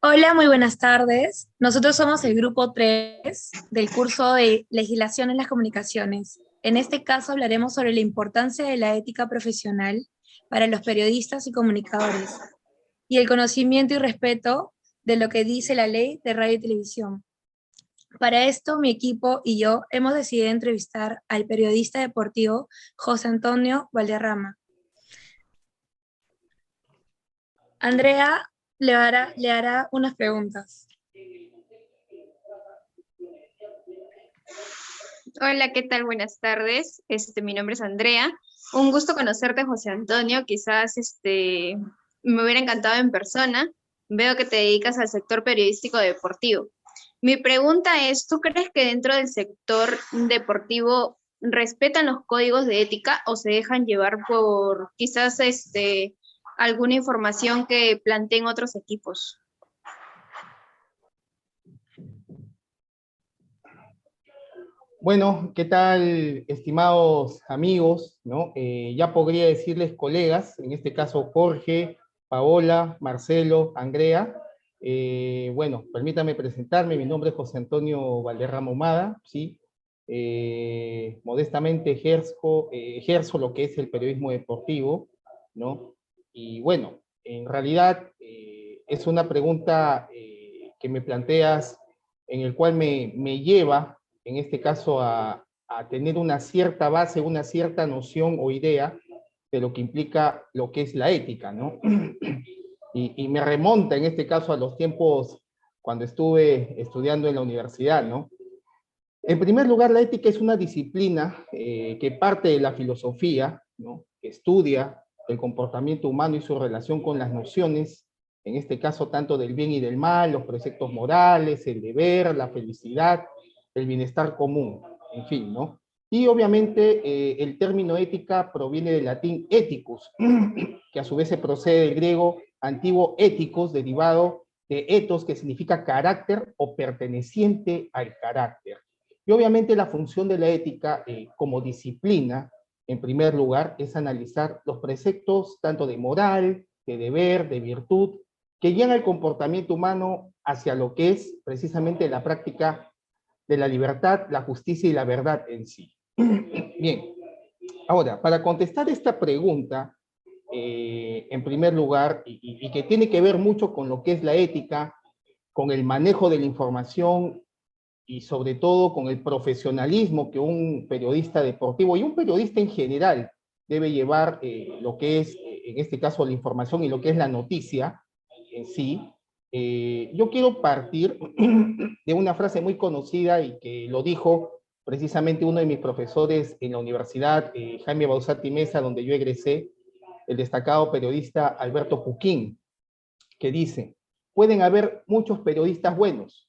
Hola, muy buenas tardes. Nosotros somos el grupo 3 del curso de Legislación en las Comunicaciones. En este caso hablaremos sobre la importancia de la ética profesional para los periodistas y comunicadores y el conocimiento y respeto de lo que dice la ley de radio y televisión. Para esto, mi equipo y yo hemos decidido entrevistar al periodista deportivo José Antonio Valderrama. Andrea le hará unas preguntas. Hola, ¿qué tal? Buenas tardes. Mi nombre es Andrea. Un gusto conocerte, José Antonio. Quizás me hubiera encantado en persona. Veo que te dedicas al sector periodístico deportivo. Mi pregunta es, ¿tú crees que dentro del sector deportivo respetan los códigos de ética o se dejan llevar por quizás alguna información que planteen otros equipos? Bueno, ¿qué tal, estimados amigos? ¿No? Ya podría decirles colegas, en este caso Jorge, Paola, Marcelo, Andrea. Bueno, permítame presentarme, mi nombre es José Antonio Valderrama Humada, ¿sí? Modestamente ejerzo lo que es el periodismo deportivo, ¿no? Y bueno, en realidad es una pregunta que me planteas en el cual me lleva en este caso a tener una cierta base, una cierta noción o idea de lo que implica lo que es la ética, ¿no? Y me remonta en este caso a los tiempos cuando estuve estudiando en la universidad, ¿no? En primer lugar, la ética es una disciplina que parte de la filosofía, ¿no? Que estudia el comportamiento humano y su relación con las nociones, en este caso tanto del bien y del mal, los preceptos morales, el deber, la felicidad, el bienestar común, en fin, ¿no? Y obviamente el término ética proviene del latín ethicus, que a su vez se procede del griego antiguo éticos, derivado de ethos, que significa carácter o perteneciente al carácter. Y obviamente la función de la ética como disciplina, en primer lugar, es analizar los preceptos tanto de moral, de deber, de virtud, que guían el comportamiento humano hacia lo que es precisamente la práctica de la libertad, la justicia y la verdad en sí. Bien, ahora, para contestar esta pregunta, en primer lugar, y que tiene que ver mucho con lo que es la ética, con el manejo de la información y sobre todo con el profesionalismo que un periodista deportivo y un periodista en general debe llevar lo que es, en este caso, la información y lo que es la noticia en sí. Yo quiero partir de una frase muy conocida y que lo dijo precisamente uno de mis profesores en la universidad, Jaime Bausati Mesa, donde yo egresé, el destacado periodista Alberto Puquín, que dice: pueden haber muchos periodistas buenos,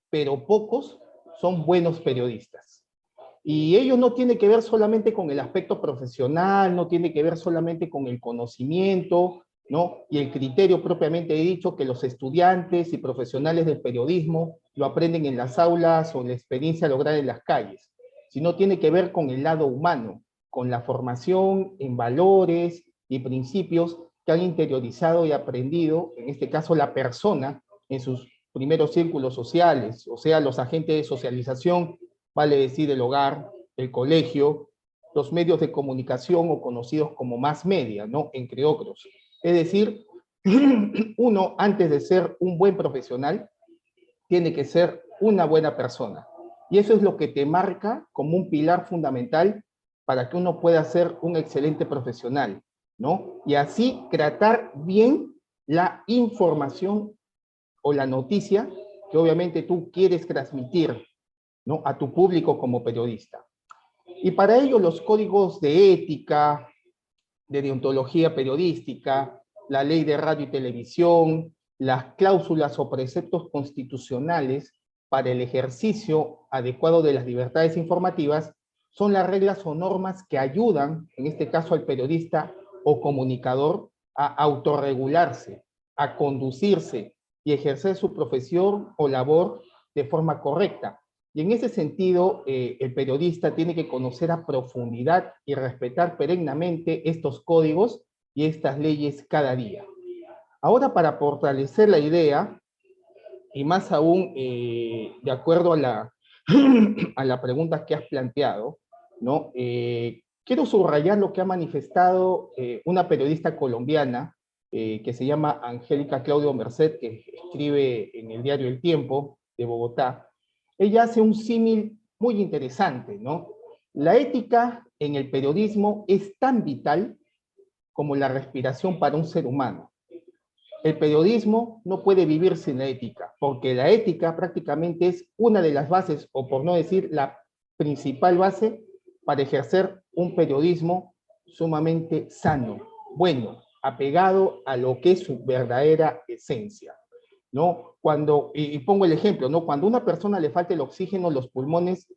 pero pocos son buenos periodistas. Y ello no tiene que ver solamente con el aspecto profesional, no tiene que ver solamente con el conocimiento, ¿no? Y el criterio propiamente dicho que los estudiantes y profesionales del periodismo lo aprenden en las aulas o en la experiencia lograda en las calles, sino tiene que ver con el lado humano, con la formación en valores y principios que han interiorizado y aprendido, en este caso la persona, en sus primeros círculos sociales, o sea, los agentes de socialización, vale decir el hogar, el colegio, los medios de comunicación o conocidos como mass media, ¿no? Entre otros. Es decir, uno, antes de ser un buen profesional, tiene que ser una buena persona. Y eso es lo que te marca como un pilar fundamental para que uno pueda ser un excelente profesional, ¿no? Y así tratar bien la información o la noticia que obviamente tú quieres transmitir, ¿no? A tu público como periodista. Y para ello los códigos de ética, de deontología periodística, la ley de radio y televisión, las cláusulas o preceptos constitucionales para el ejercicio adecuado de las libertades informativas son las reglas o normas que ayudan, en este caso al periodista o comunicador, a autorregularse, a conducirse y ejercer su profesión o labor de forma correcta. Y en ese sentido, el periodista tiene que conocer a profundidad y respetar perennemente estos códigos y estas leyes cada día. Ahora, para fortalecer la idea, y más aún, de acuerdo a la, a la pregunta que has planteado, ¿no? Quiero subrayar lo que ha manifestado una periodista colombiana que se llama Angélica Claudio Merced, que escribe en el diario El Tiempo de Bogotá. Ella hace un símil muy interesante, ¿no? La ética en el periodismo es tan vital como la respiración para un ser humano. El periodismo no puede vivir sin la ética, porque la ética prácticamente es una de las bases, o por no decir la principal base, para ejercer un periodismo sumamente sano, bueno, apegado a lo que es su verdadera esencia, ¿no? Cuando, y pongo el ejemplo, ¿no? Cuando a una persona le falta el oxígeno, los pulmones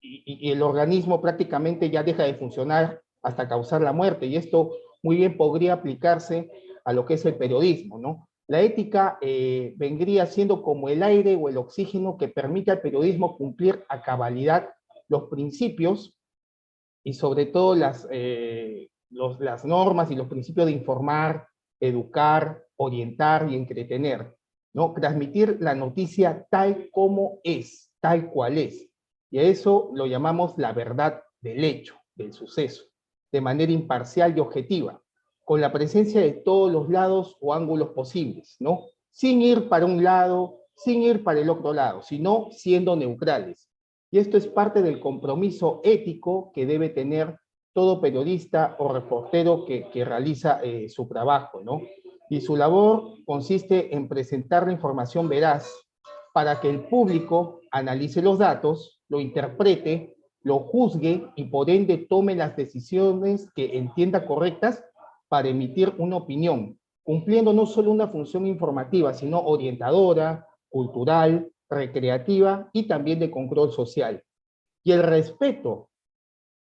y el organismo prácticamente ya deja de funcionar hasta causar la muerte, y esto muy bien podría aplicarse a lo que es el periodismo, ¿no? La ética vendría siendo como el aire o el oxígeno que permite al periodismo cumplir a cabalidad los principios y sobre todo las normas y los principios de informar, educar, orientar y entretener, ¿no? Transmitir la noticia tal como es, tal cual es. Y a eso lo llamamos la verdad del hecho, del suceso, de manera imparcial y objetiva, con la presencia de todos los lados o ángulos posibles, ¿no? Sin ir para un lado, sin ir para el otro lado, sino siendo neutrales. Y esto es parte del compromiso ético que debe tener todo periodista o reportero que realiza su trabajo, ¿no? Y su labor consiste en presentar la información veraz para que el público analice los datos, lo interprete, lo juzgue y por ende tome las decisiones que entienda correctas para emitir una opinión, cumpliendo no solo una función informativa, sino orientadora, cultural, recreativa y también de control social. Y el respeto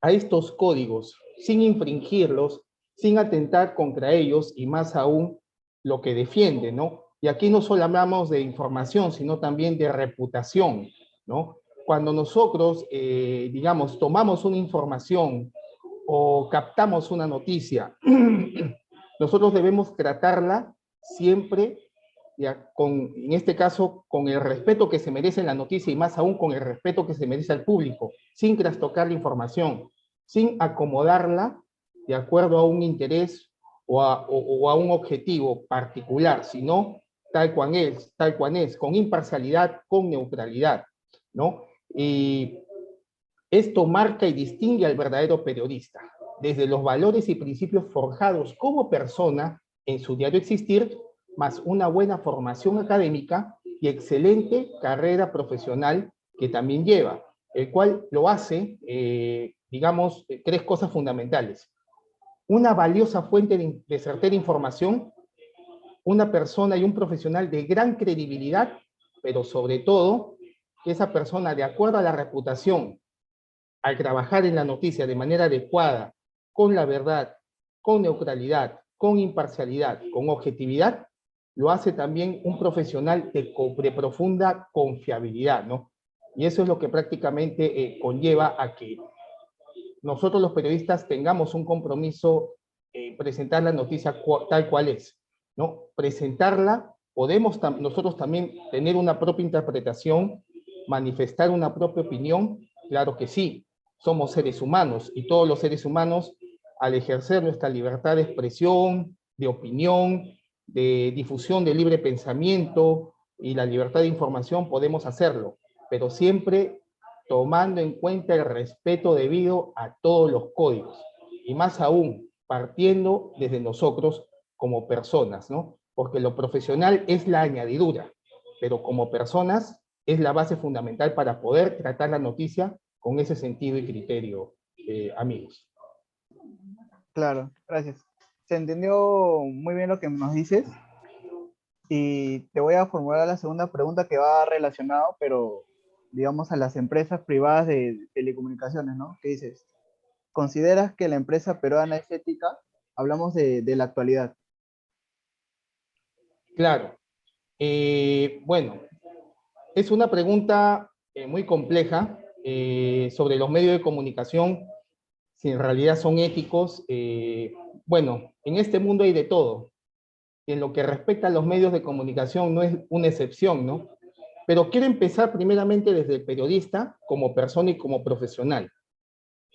a estos códigos, sin infringirlos, sin atentar contra ellos y más aún lo que defiende, ¿no? Y aquí no solo hablamos de información, sino también de reputación, ¿no? Cuando nosotros, digamos, tomamos una información o captamos una noticia, nosotros debemos tratarla siempre, ya, en este caso, con el respeto que se merece la noticia y más aún con el respeto que se merece al público, sin trastocar la información, sin acomodarla de acuerdo a un interés o a un objetivo particular, sino tal cual es, con imparcialidad, con neutralidad, ¿no? Y esto marca y distingue al verdadero periodista, desde los valores y principios forjados como persona en su diario existir, más una buena formación académica y excelente carrera profesional que también lleva, el cual lo hace, digamos, tres cosas fundamentales. Una valiosa fuente de certera información, una persona y un profesional de gran credibilidad, pero sobre todo, que esa persona, de acuerdo a la reputación, al trabajar en la noticia de manera adecuada, con la verdad, con neutralidad, con imparcialidad, con objetividad, lo hace también un profesional de profunda confiabilidad, ¿no? Y eso es lo que prácticamente conlleva a que nosotros los periodistas tengamos un compromiso en presentar la noticia tal cual es, ¿no? Presentarla, podemos nosotros también tener una propia interpretación, manifestar una propia opinión, claro que sí, somos seres humanos y todos los seres humanos, al ejercer nuestra libertad de expresión, de opinión, de difusión de libre pensamiento y la libertad de información, podemos hacerlo, pero siempre tomando en cuenta el respeto debido a todos los códigos, y más aún, partiendo desde nosotros como personas, ¿no? Porque lo profesional es la añadidura, pero como personas es la base fundamental para poder tratar la noticia con ese sentido y criterio, amigos. Claro, gracias. Se entendió muy bien lo que nos dices y te voy a formular la segunda pregunta que va relacionado, pero digamos a las empresas privadas de telecomunicaciones, ¿no? ¿Qué dices? ¿Consideras que la empresa peruana es ética? Hablamos de la actualidad. Claro. Bueno, es una pregunta muy compleja sobre los medios de comunicación, si en realidad son éticos. Bueno, en este mundo hay de todo. y en lo que respecta a los medios de comunicación no es una excepción, ¿no? Pero quiero empezar primeramente desde el periodista como persona y como profesional,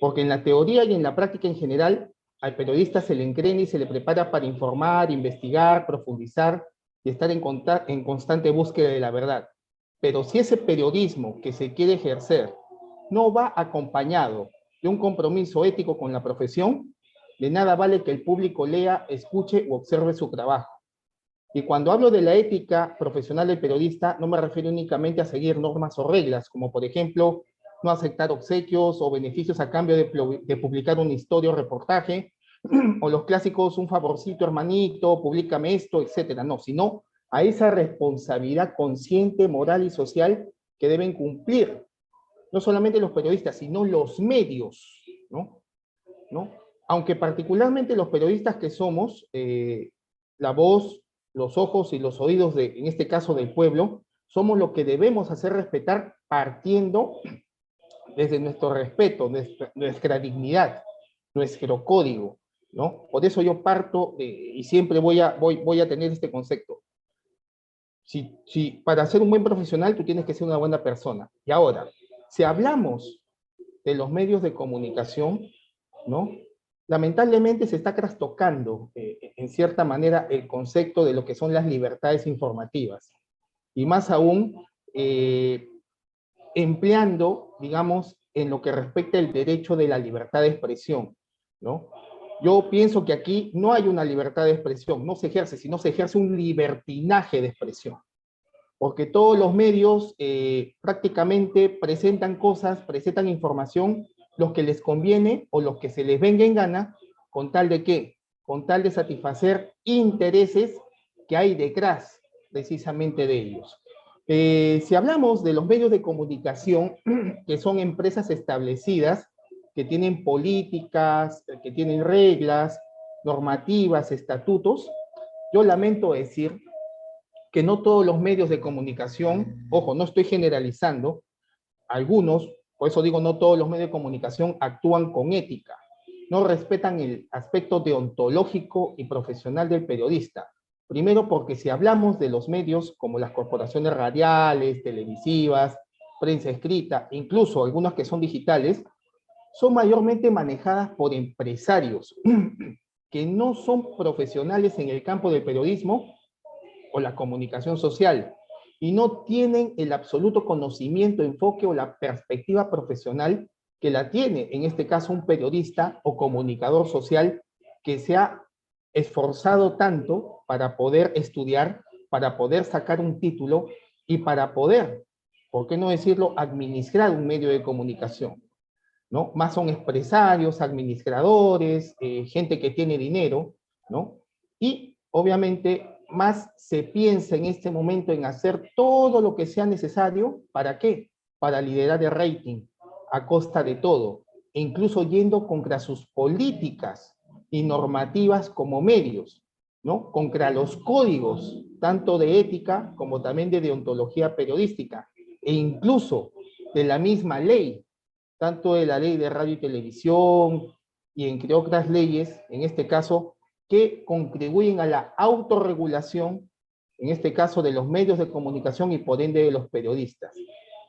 porque en la teoría y en la práctica en general, al periodista se le entrena y se le prepara para informar, investigar, profundizar y estar en constante búsqueda de la verdad. Pero si ese periodismo que se quiere ejercer no va acompañado de un compromiso ético con la profesión, de nada vale que el público lea, escuche u observe su trabajo. Y cuando hablo de la ética profesional del periodista, no me refiero únicamente a seguir normas o reglas, como por ejemplo, no aceptar obsequios o beneficios a cambio de publicar una historia o reportaje, o los clásicos, un favorcito, hermanito, públicame esto, etcétera. No, sino a esa responsabilidad consciente, moral y social que deben cumplir no solamente los periodistas, sino los medios, ¿no? ¿No? Aunque particularmente los periodistas que somos, la voz, los ojos y los oídos, en este caso del pueblo, somos lo que debemos hacer respetar partiendo desde nuestro respeto, nuestra dignidad, nuestro código, ¿no? Por eso yo parto y siempre voy a tener este concepto. Para ser un buen profesional tú tienes que ser una buena persona. Y ahora, si hablamos de los medios de comunicación, ¿no? Lamentablemente se está trastocando en cierta manera el concepto de lo que son las libertades informativas. Y más aún, empleando, digamos, en lo que respecta el derecho de la libertad de expresión, ¿no? Yo pienso que aquí no hay una libertad de expresión, no se ejerce, sino se ejerce un libertinaje de expresión. Porque todos los medios prácticamente presentan cosas, presentan información, los que les conviene o los que se les venga en gana, ¿con tal de qué? Con tal de satisfacer intereses que hay detrás precisamente de ellos. Si hablamos de los medios de comunicación, que son empresas establecidas, que tienen políticas, que tienen reglas, normativas, estatutos, yo lamento decir que no todos los medios de comunicación, ojo, no estoy generalizando, algunos, por eso digo no todos los medios de comunicación actúan con ética, no respetan el aspecto deontológico y profesional del periodista. Primero porque si hablamos de los medios como las corporaciones radiales, televisivas, prensa escrita, incluso algunas que son digitales, son mayormente manejadas por empresarios que no son profesionales en el campo del periodismo o la comunicación social y no tienen el absoluto conocimiento, enfoque o la perspectiva profesional que la tiene, en este caso, un periodista o comunicador social que se ha esforzado tanto para poder estudiar, para poder sacar un título y para poder, ¿por qué no decirlo?, administrar un medio de comunicación, ¿no? Más son empresarios, administradores, gente que tiene dinero, ¿no? Y obviamente más se piensa en este momento en hacer todo lo que sea necesario, ¿para qué? Para liderar el rating a costa de todo, e incluso yendo contra sus políticas y normativas como medios, ¿no? Contra los códigos, tanto de ética como también de deontología periodística, e incluso de la misma ley, tanto de la ley de radio y televisión, y entre otras leyes, en este caso, que contribuyen a la autorregulación, en este caso de los medios de comunicación y por ende de los periodistas.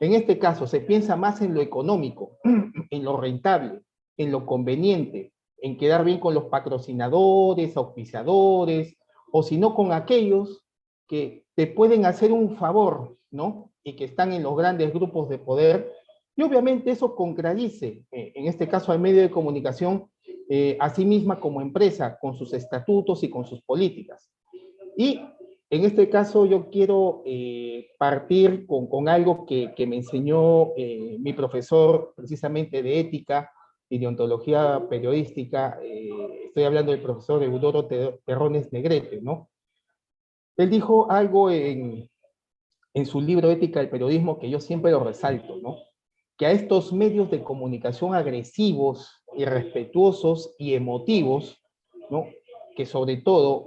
En este caso se piensa más en lo económico, en lo rentable, en lo conveniente, en quedar bien con los patrocinadores, auspiciadores, o si no con aquellos que te pueden hacer un favor, ¿no? Y que están en los grandes grupos de poder, y obviamente eso contradice, en este caso al medio de comunicación, a sí misma como empresa, con sus estatutos y con sus políticas. Y en este caso yo quiero partir con algo que me enseñó mi profesor precisamente de ética y de ontología periodística, estoy hablando del profesor Eudoro Terrones Negrete, ¿no? Él dijo algo en su libro Ética del Periodismo que yo siempre lo resalto, ¿no? Que a estos medios de comunicación agresivos, irrespetuosos y emotivos, ¿no? Que sobre todo,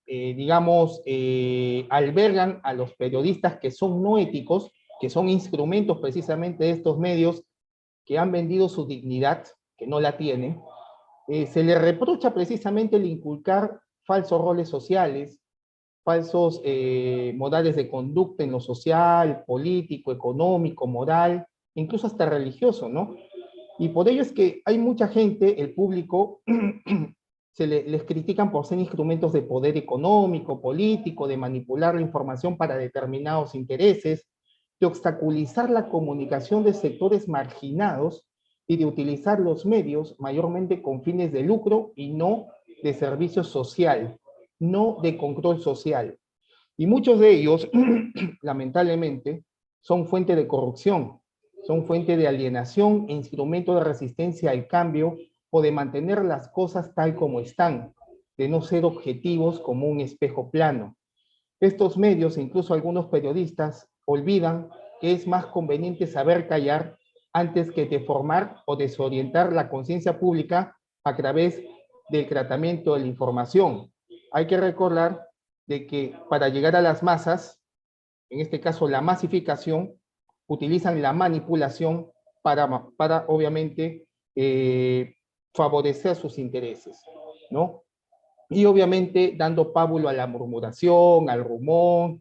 digamos, albergan a los periodistas que son no éticos, que son instrumentos precisamente de estos medios que han vendido su dignidad, que no la tienen, se le reprocha precisamente el inculcar falsos roles sociales, falsos modales de conducta en lo social, político, económico, moral, incluso hasta religioso, ¿no? Y por ello es que hay mucha gente, el público, les critican por ser instrumentos de poder económico, político, de manipular la información para determinados intereses, de obstaculizar la comunicación de sectores marginados y de utilizar los medios mayormente con fines de lucro y no de servicio social, no de control social. Y muchos de ellos, lamentablemente, son fuente de corrupción, son fuente de alienación e instrumento de resistencia al cambio o de mantener las cosas tal como están, de no ser objetivos como un espejo plano. Estos medios e incluso algunos periodistas olvidan que es más conveniente saber callar antes que deformar o desorientar la conciencia pública a través del tratamiento de la información. Hay que recordar de que para llegar a las masas, en este caso la masificación, utilizan la manipulación para obviamente, favorecer sus intereses, ¿no? Y obviamente dando pábulo a la murmuración, al rumor,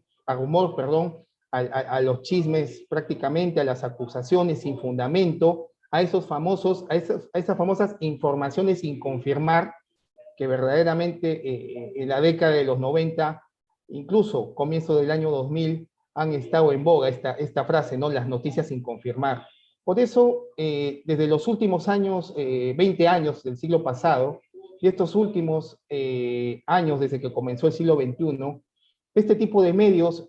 perdón, a los chismes prácticamente, a las acusaciones sin fundamento, a esas famosas informaciones sin confirmar, que verdaderamente en la década de los 90, incluso comienzo del año 2000, han estado en boga esta frase, ¿no? Las noticias sin confirmar. Por eso, desde los últimos años, 20 años del siglo pasado, y estos últimos años, desde que comenzó el siglo XXI, este tipo de medios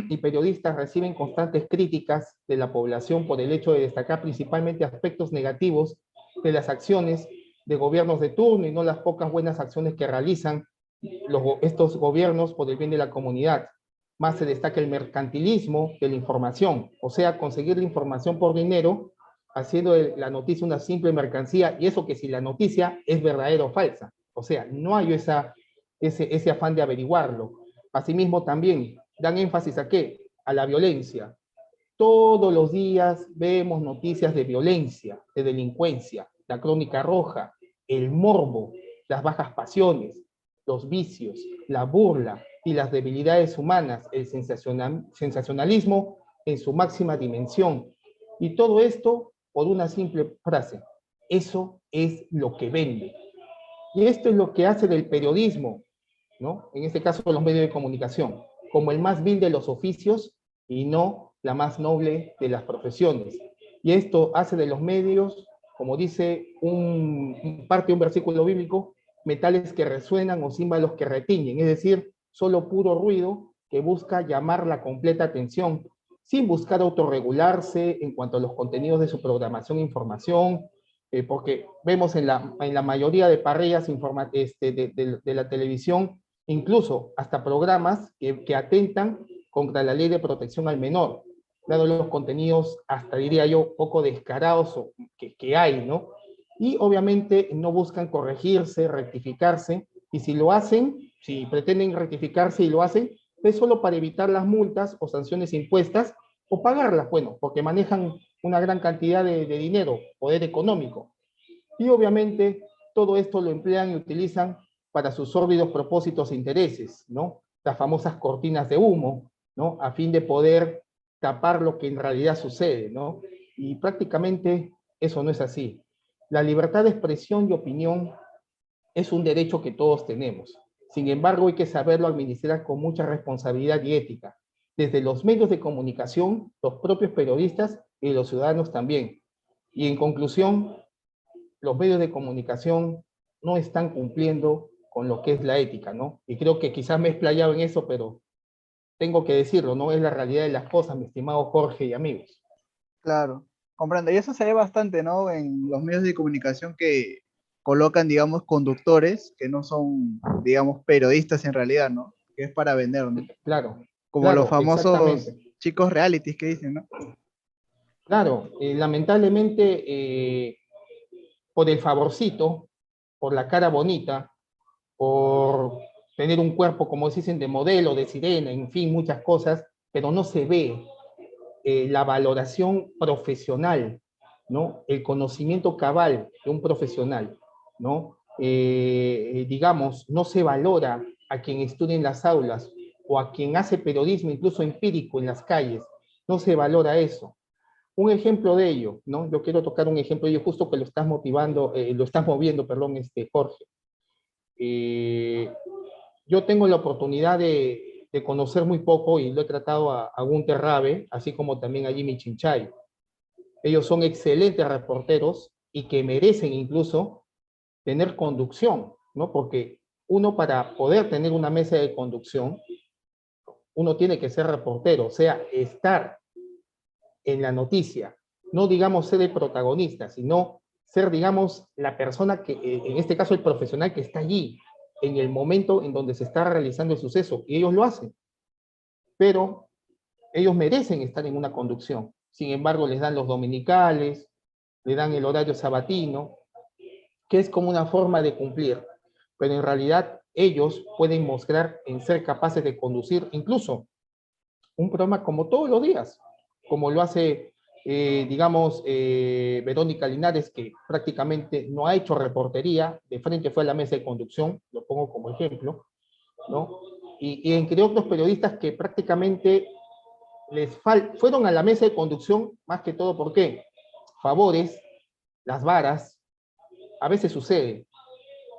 y periodistas reciben constantes críticas de la población por el hecho de destacar principalmente aspectos negativos de las acciones de gobiernos de turno y no las pocas buenas acciones que realizan estos gobiernos por el bien de la comunidad. Más se destaca el mercantilismo de la información, o sea, conseguir la información por dinero, haciendo de la noticia una simple mercancía, y eso que si la noticia es verdadera o falsa. O sea, no hay ese afán de averiguarlo. Asimismo, también dan énfasis ¿a qué? A la violencia. Todos los días vemos noticias de violencia, de delincuencia, la crónica roja, el morbo, las bajas pasiones, los vicios, la burla y las debilidades humanas, el sensacionalismo en su máxima dimensión. Y todo esto por una simple frase: eso es lo que vende. Y esto es lo que hace del periodismo, ¿no? En este caso los medios de comunicación, como el más vil de los oficios y no la más noble de las profesiones. Y esto hace de los medios, como dice parte de un versículo bíblico, metales que resuenan o címbalos que retiñen, es decir, solo puro ruido que busca llamar la completa atención, sin buscar autorregularse en cuanto a los contenidos de su programación e información, porque vemos en la mayoría de parrillas de la televisión, incluso hasta programas que atentan contra la ley de protección al menor, dado los contenidos, hasta diría yo, poco descarados que hay, ¿no? Y obviamente no buscan corregirse, rectificarse, y si lo hacen, si pretenden rectificarse y lo hacen, es solo para evitar las multas o sanciones impuestas, o pagarlas, bueno, porque manejan una gran cantidad de dinero, poder económico. Y obviamente todo esto lo emplean y utilizan para sus sórdidos propósitos e intereses, ¿no? Las famosas cortinas de humo, ¿no? A fin de poder tapar lo que en realidad sucede, ¿no? Y prácticamente eso no es así. La libertad de expresión y opinión es un derecho que todos tenemos. Sin embargo, hay que saberlo administrar con mucha responsabilidad y ética, desde los medios de comunicación, los propios periodistas y los ciudadanos también. Y en conclusión, los medios de comunicación no están cumpliendo con lo que es la ética, ¿no? Y creo que quizás me he explayado en eso, pero tengo que decirlo, ¿no? Es la realidad de las cosas, mi estimado Jorge y amigos. Claro, comprendo. Y eso se ve bastante, ¿no? En los medios de comunicación que colocan, digamos, conductores que no son, digamos, periodistas en realidad, ¿no? Que es para vender, ¿no? Claro, Como los claro, famosos exactamente. chicos realities que dicen, ¿no? Claro, lamentablemente, por el favorcito, por la cara bonita, por tener un cuerpo, como dicen, de modelo, de sirena, en fin, muchas cosas, pero no se ve la valoración profesional, ¿no? El conocimiento cabal de un profesional, ¿no? digamos, no se valora a quien estudia en las aulas o a quien hace periodismo, incluso empírico en las calles, no se valora eso. Un ejemplo de ello, ¿no? Yo quiero tocar un ejemplo de ello justo que lo estás motivando, lo estás moviendo, perdón, Jorge. Yo tengo la oportunidad de conocer muy poco y lo he tratado a Gunter Rabe, así como también a Jimmy Chinchay. Ellos son excelentes reporteros y que merecen incluso tener conducción, ¿no? Porque uno para poder tener una mesa de conducción, uno tiene que ser reportero, o sea, estar en la noticia, no digamos ser el protagonista, sino ser, digamos, la persona que, en este caso el profesional que está allí, en el momento en donde se está realizando el suceso, y ellos lo hacen, pero ellos merecen estar en una conducción. Sin embargo, les dan los dominicales, le dan el horario sabatino, que es como una forma de cumplir, pero en realidad ellos pueden mostrar en ser capaces de conducir incluso un programa como todos los días, como lo hace, digamos, Verónica Linares, que prácticamente no ha hecho reportería, de frente fue a la mesa de conducción, lo pongo como ejemplo, ¿no? Y entre otros periodistas que prácticamente fueron a la mesa de conducción, más que todo, ¿por qué? Favores, las varas, a veces sucede,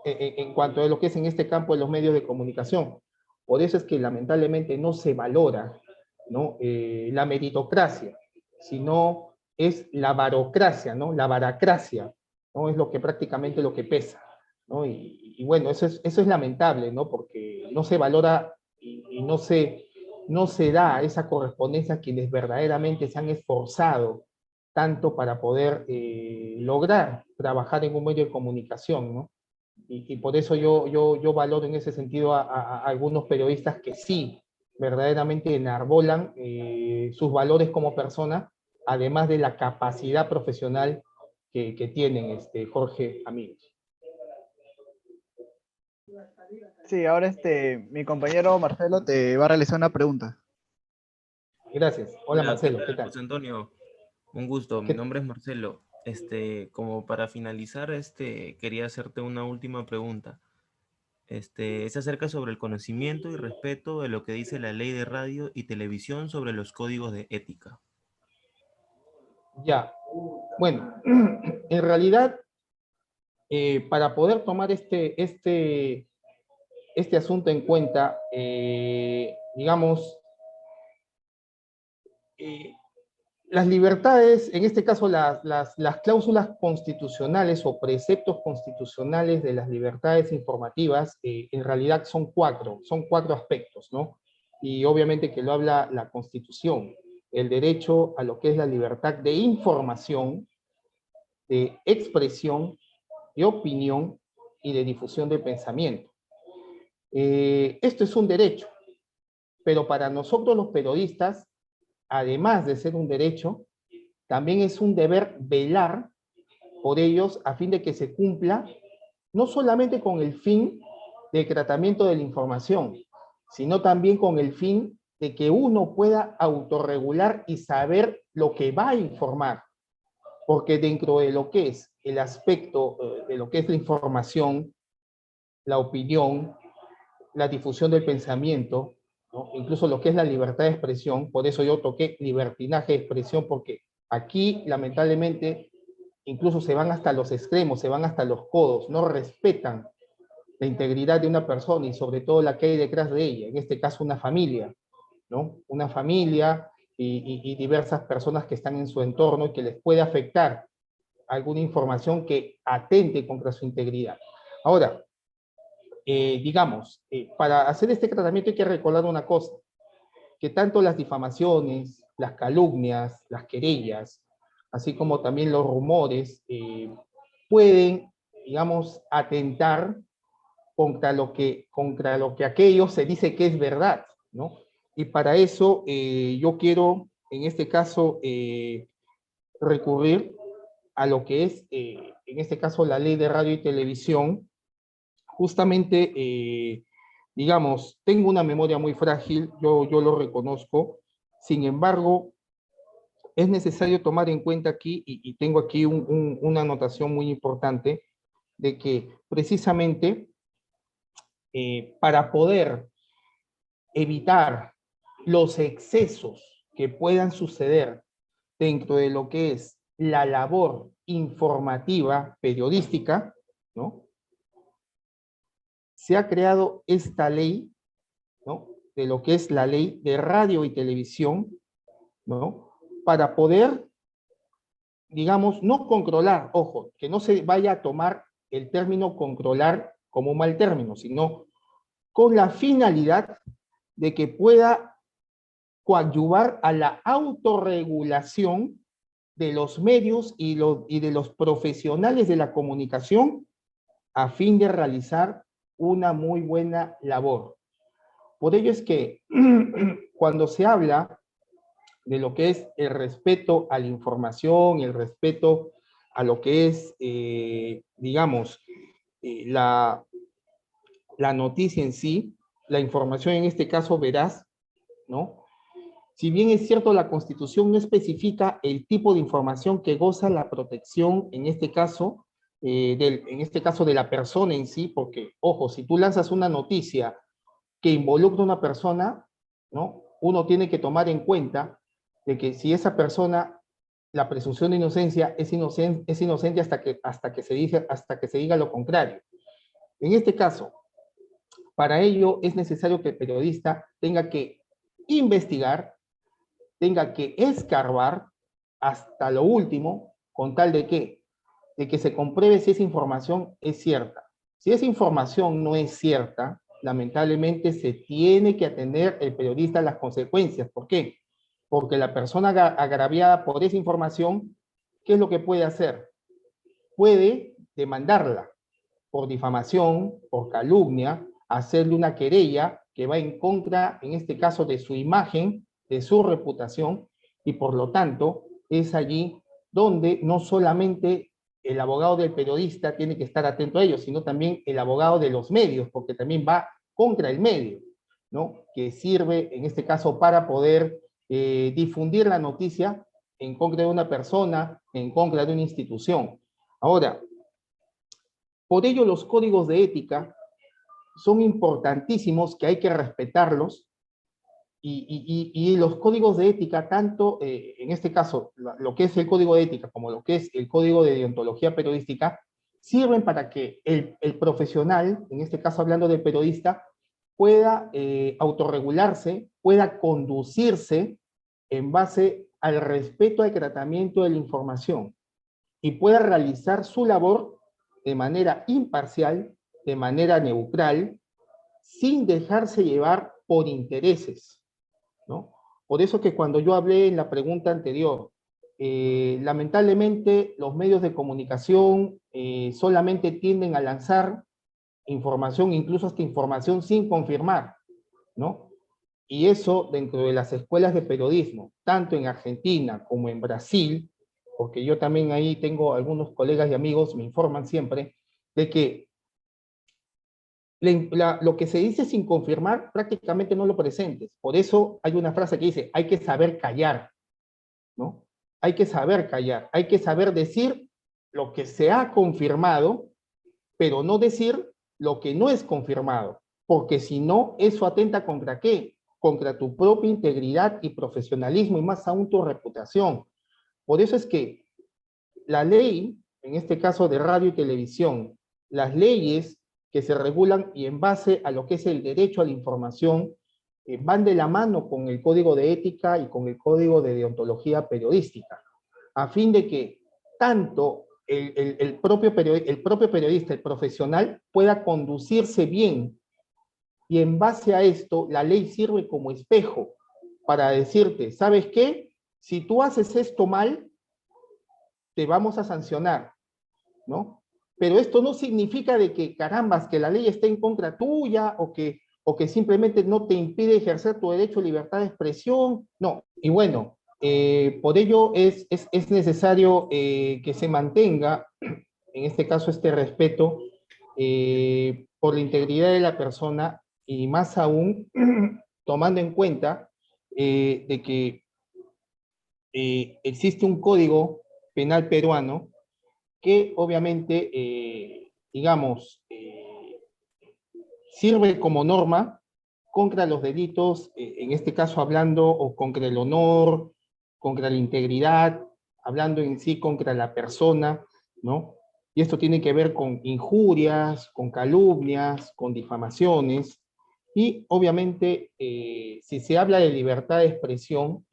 en cuanto a lo que es en este campo de los medios de comunicación. Por eso es que lamentablemente no se valora, ¿no? La meritocracia, sino es la varocracia, ¿no? La varacracia, ¿no? Es lo que prácticamente lo que pesa, ¿no? Y bueno, eso es lamentable, ¿no? Porque no se valora y no se da esa correspondencia a quienes verdaderamente se han esforzado tanto para poder lograr trabajar en un medio de comunicación, ¿no? Y por eso yo valoro en ese sentido a algunos periodistas que sí, verdaderamente enarbolan sus valores como persona, además de la capacidad profesional que tienen, Jorge, amigos. Sí, ahora mi compañero Marcelo te va a realizar una pregunta. Gracias. Hola, Hola, ¿qué Marcelo, ¿qué tal, tal? José Antonio? Un gusto, mi nombre es Marcelo. Como para finalizar, quería hacerte una última pregunta. Es acerca sobre el conocimiento y respeto de lo que dice la ley de radio y televisión sobre los códigos de ética. Ya, bueno, en realidad, para poder tomar este asunto en cuenta, digamos, las libertades, en este caso las cláusulas constitucionales o preceptos constitucionales de las libertades informativas, en realidad son cuatro aspectos, ¿no? Y obviamente que lo habla la Constitución, el derecho a lo que es la libertad de información, de expresión, de opinión y de difusión de pensamiento. Esto es un derecho, pero para nosotros los periodistas, además de ser un derecho, también es un deber velar por ellos a fin de que se cumpla, no solamente con el fin del tratamiento de la información, sino también con el fin de que uno pueda autorregular y saber lo que va a informar. Porque dentro de lo que es el aspecto de lo que es la información, la opinión, la difusión del pensamiento, ¿no? Incluso lo que es la libertad de expresión, por eso yo toqué libertinaje de expresión, porque aquí lamentablemente incluso se van hasta los extremos, se van hasta los codos, no respetan la integridad de una persona y sobre todo la que hay detrás de ella, en este caso una familia, ¿no? Una familia y diversas personas que están en su entorno y que les puede afectar alguna información que atente contra su integridad. Ahora, digamos, para hacer este tratamiento hay que recordar una cosa, que tanto las difamaciones, las calumnias, las querellas, así como también los rumores, pueden, digamos, atentar contra lo que aquello se dice que es verdad, ¿no? Y para eso yo quiero, en este caso, recurrir a lo que es, en este caso, la ley de radio y televisión. Justamente, digamos, tengo una memoria muy frágil, yo lo reconozco, sin embargo, es necesario tomar en cuenta aquí, y tengo aquí una anotación muy importante, de que precisamente para poder evitar los excesos que puedan suceder dentro de lo que es la labor informativa periodística, ¿no? Se ha creado esta ley, ¿no? De lo que es la ley de radio y televisión, ¿no? Para poder, digamos, no controlar, ojo, que no se vaya a tomar el término controlar como un mal término, sino con la finalidad de que pueda coadyuvar a la autorregulación de los medios y de los profesionales de la comunicación a fin de realizar una muy buena labor. Por ello es que cuando se habla de lo que es el respeto a la información, el respeto a lo que es, digamos, la noticia en sí, la información en este caso veraz, ¿no? Si bien es cierto, la Constitución no especifica el tipo de información que goza la protección, en este caso de la persona en sí, porque, ojo, si tú lanzas una noticia que involucra a una persona, ¿no? Uno tiene que tomar en cuenta de que si esa persona, la presunción de inocencia es inocente hasta que se diga lo contrario. En este caso, para ello es necesario que el periodista tenga que investigar, tenga que escarbar hasta lo último, con tal de que se compruebe si esa información es cierta. Si esa información no es cierta, lamentablemente se tiene que atender el periodista a las consecuencias. ¿Por qué? Porque la persona agraviada por esa información, ¿qué es lo que puede hacer? Puede demandarla por difamación, por calumnia, hacerle una querella que va en contra, en este caso, de su imagen, de su reputación, y por lo tanto es allí donde no solamente el abogado del periodista tiene que estar atento a ello, sino también el abogado de los medios, porque también va contra el medio, ¿no? Que sirve en este caso para poder difundir la noticia en contra de una persona, en contra de una institución. Ahora, por ello los códigos de ética son importantísimos, que hay que respetarlos, y los códigos de ética, tanto en este caso, lo que es el código de ética como lo que es el código de deontología periodística, sirven para que el profesional, en este caso hablando del periodista, pueda autorregularse, pueda conducirse en base al respeto al tratamiento de la información y pueda realizar su labor de manera imparcial, de manera neutral, sin dejarse llevar por intereses, ¿no? Por eso que cuando yo hablé en la pregunta anterior, lamentablemente los medios de comunicación solamente tienden a lanzar información, incluso hasta información sin confirmar, ¿no? Y eso dentro de las escuelas de periodismo, tanto en Argentina como en Brasil, porque yo también ahí tengo algunos colegas y amigos, me informan siempre, de que lo que se dice sin confirmar prácticamente no lo presentes. Por eso hay una frase que dice, hay que saber callar, ¿no? Hay que saber callar, hay que saber decir lo que se ha confirmado, pero no decir lo que no es confirmado, porque si no, eso atenta ¿contra qué? Contra tu propia integridad y profesionalismo, y más aún tu reputación. Por eso es que la ley, en este caso de radio y televisión, las leyes que se regulan y en base a lo que es el derecho a la información, van de la mano con el código de ética y con el código de deontología periodística, a fin de que tanto el propio periodista, el profesional, pueda conducirse bien. Y en base a esto, la ley sirve como espejo para decirte, ¿sabes qué? Si tú haces esto mal, te vamos a sancionar, ¿no? Pero esto no significa de que, carambas, que la ley esté en contra tuya o que simplemente no te impide ejercer tu derecho a libertad de expresión. No, y bueno, por ello es necesario que se mantenga, en este caso, este respeto por la integridad de la persona, y más aún tomando en cuenta de que existe un código penal peruano que obviamente digamos, sirve como norma contra los delitos, en este caso hablando, o contra el honor, contra la integridad, hablando en sí contra la persona, ¿no? Y esto tiene que ver con injurias, con calumnias, con difamaciones, y obviamente, si se habla de libertad de expresión,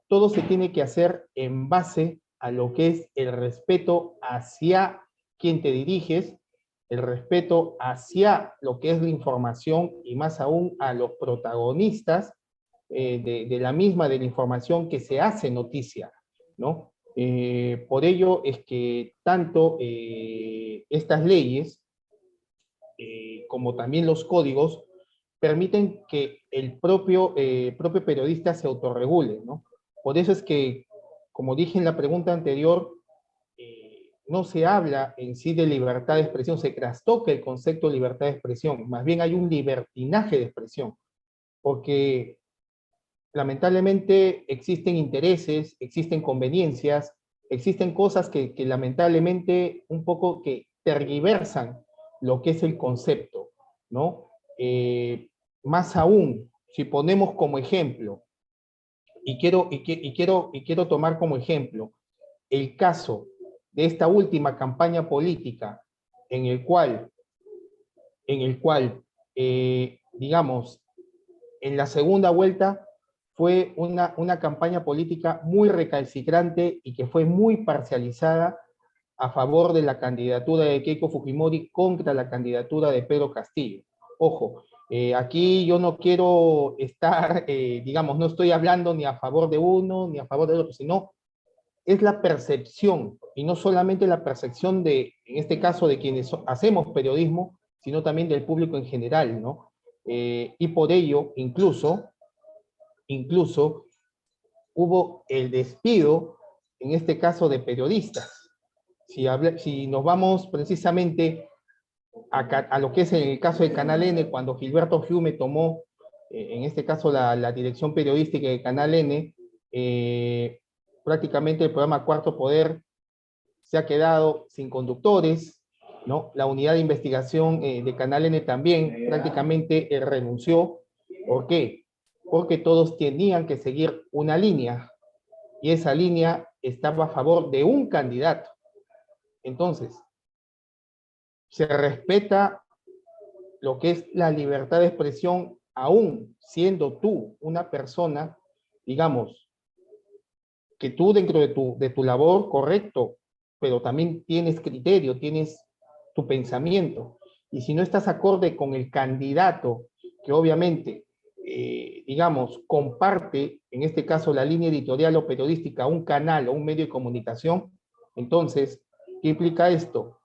todo se tiene que hacer en base a lo que es el respeto hacia quien te diriges, el respeto hacia lo que es la información y más aún a los protagonistas de la misma, de la información que se hace noticia, ¿no? Por ello es que tanto estas leyes como también los códigos permiten que el propio periodista se autorregule, ¿no? Por eso es que, como dije en la pregunta anterior, no se habla en sí de libertad de expresión, se trastoca el concepto de libertad de expresión, más bien hay un libertinaje de expresión, porque lamentablemente existen intereses, existen conveniencias, existen cosas que lamentablemente un poco que tergiversan lo que es el concepto, ¿no? Más aún, si ponemos como ejemplo, y quiero tomar como ejemplo el caso de esta última campaña política en el cual digamos, en la segunda vuelta fue una campaña política muy recalcitrante y que fue muy parcializada a favor de la candidatura de Keiko Fujimori contra la candidatura de Pedro Castillo. Ojo, aquí yo no quiero estar, digamos, no estoy hablando ni a favor de uno ni a favor del otro, sino es la percepción, y no solamente la percepción de, en este caso, de quienes hacemos periodismo, sino también del público en general, ¿no? Y por ello, incluso hubo el despido, en este caso, de periodistas. Si nos vamos precisamente a lo que es en el caso de Canal N, cuando Gilberto Fiume tomó, en este caso, la dirección periodística de Canal N, prácticamente el programa Cuarto Poder se ha quedado sin conductores, ¿no? La unidad de investigación de Canal N también prácticamente renunció. ¿Por qué? Porque todos tenían que seguir una línea, y esa línea estaba a favor de un candidato. Entonces, se respeta lo que es la libertad de expresión, aún siendo tú una persona, digamos, que tú dentro de tu labor, correcto, pero también tienes criterio, tienes tu pensamiento, y si no estás acorde con el candidato, que obviamente, digamos, comparte, en este caso, la línea editorial o periodística, un canal o un medio de comunicación, entonces, ¿qué implica esto?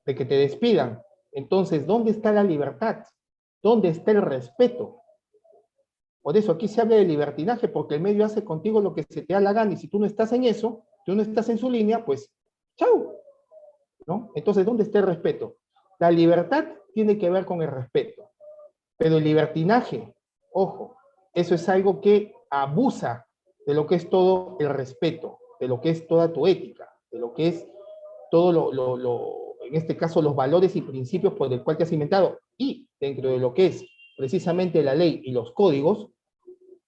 De que te despidan. Entonces, ¿dónde está la libertad? ¿Dónde está el respeto? Por eso aquí se habla de libertinaje, porque el medio hace contigo lo que se te da la gana, y si tú no estás en eso, tú no estás en su línea, pues, chau, ¿no? Entonces, ¿dónde está el respeto? La libertad tiene que ver con el respeto, pero el libertinaje, ojo, eso es algo que abusa de lo que es todo el respeto, de lo que es toda tu ética, de lo que es todo en este caso, los valores y principios por el cual te has inventado, y dentro de lo que es precisamente la ley y los códigos,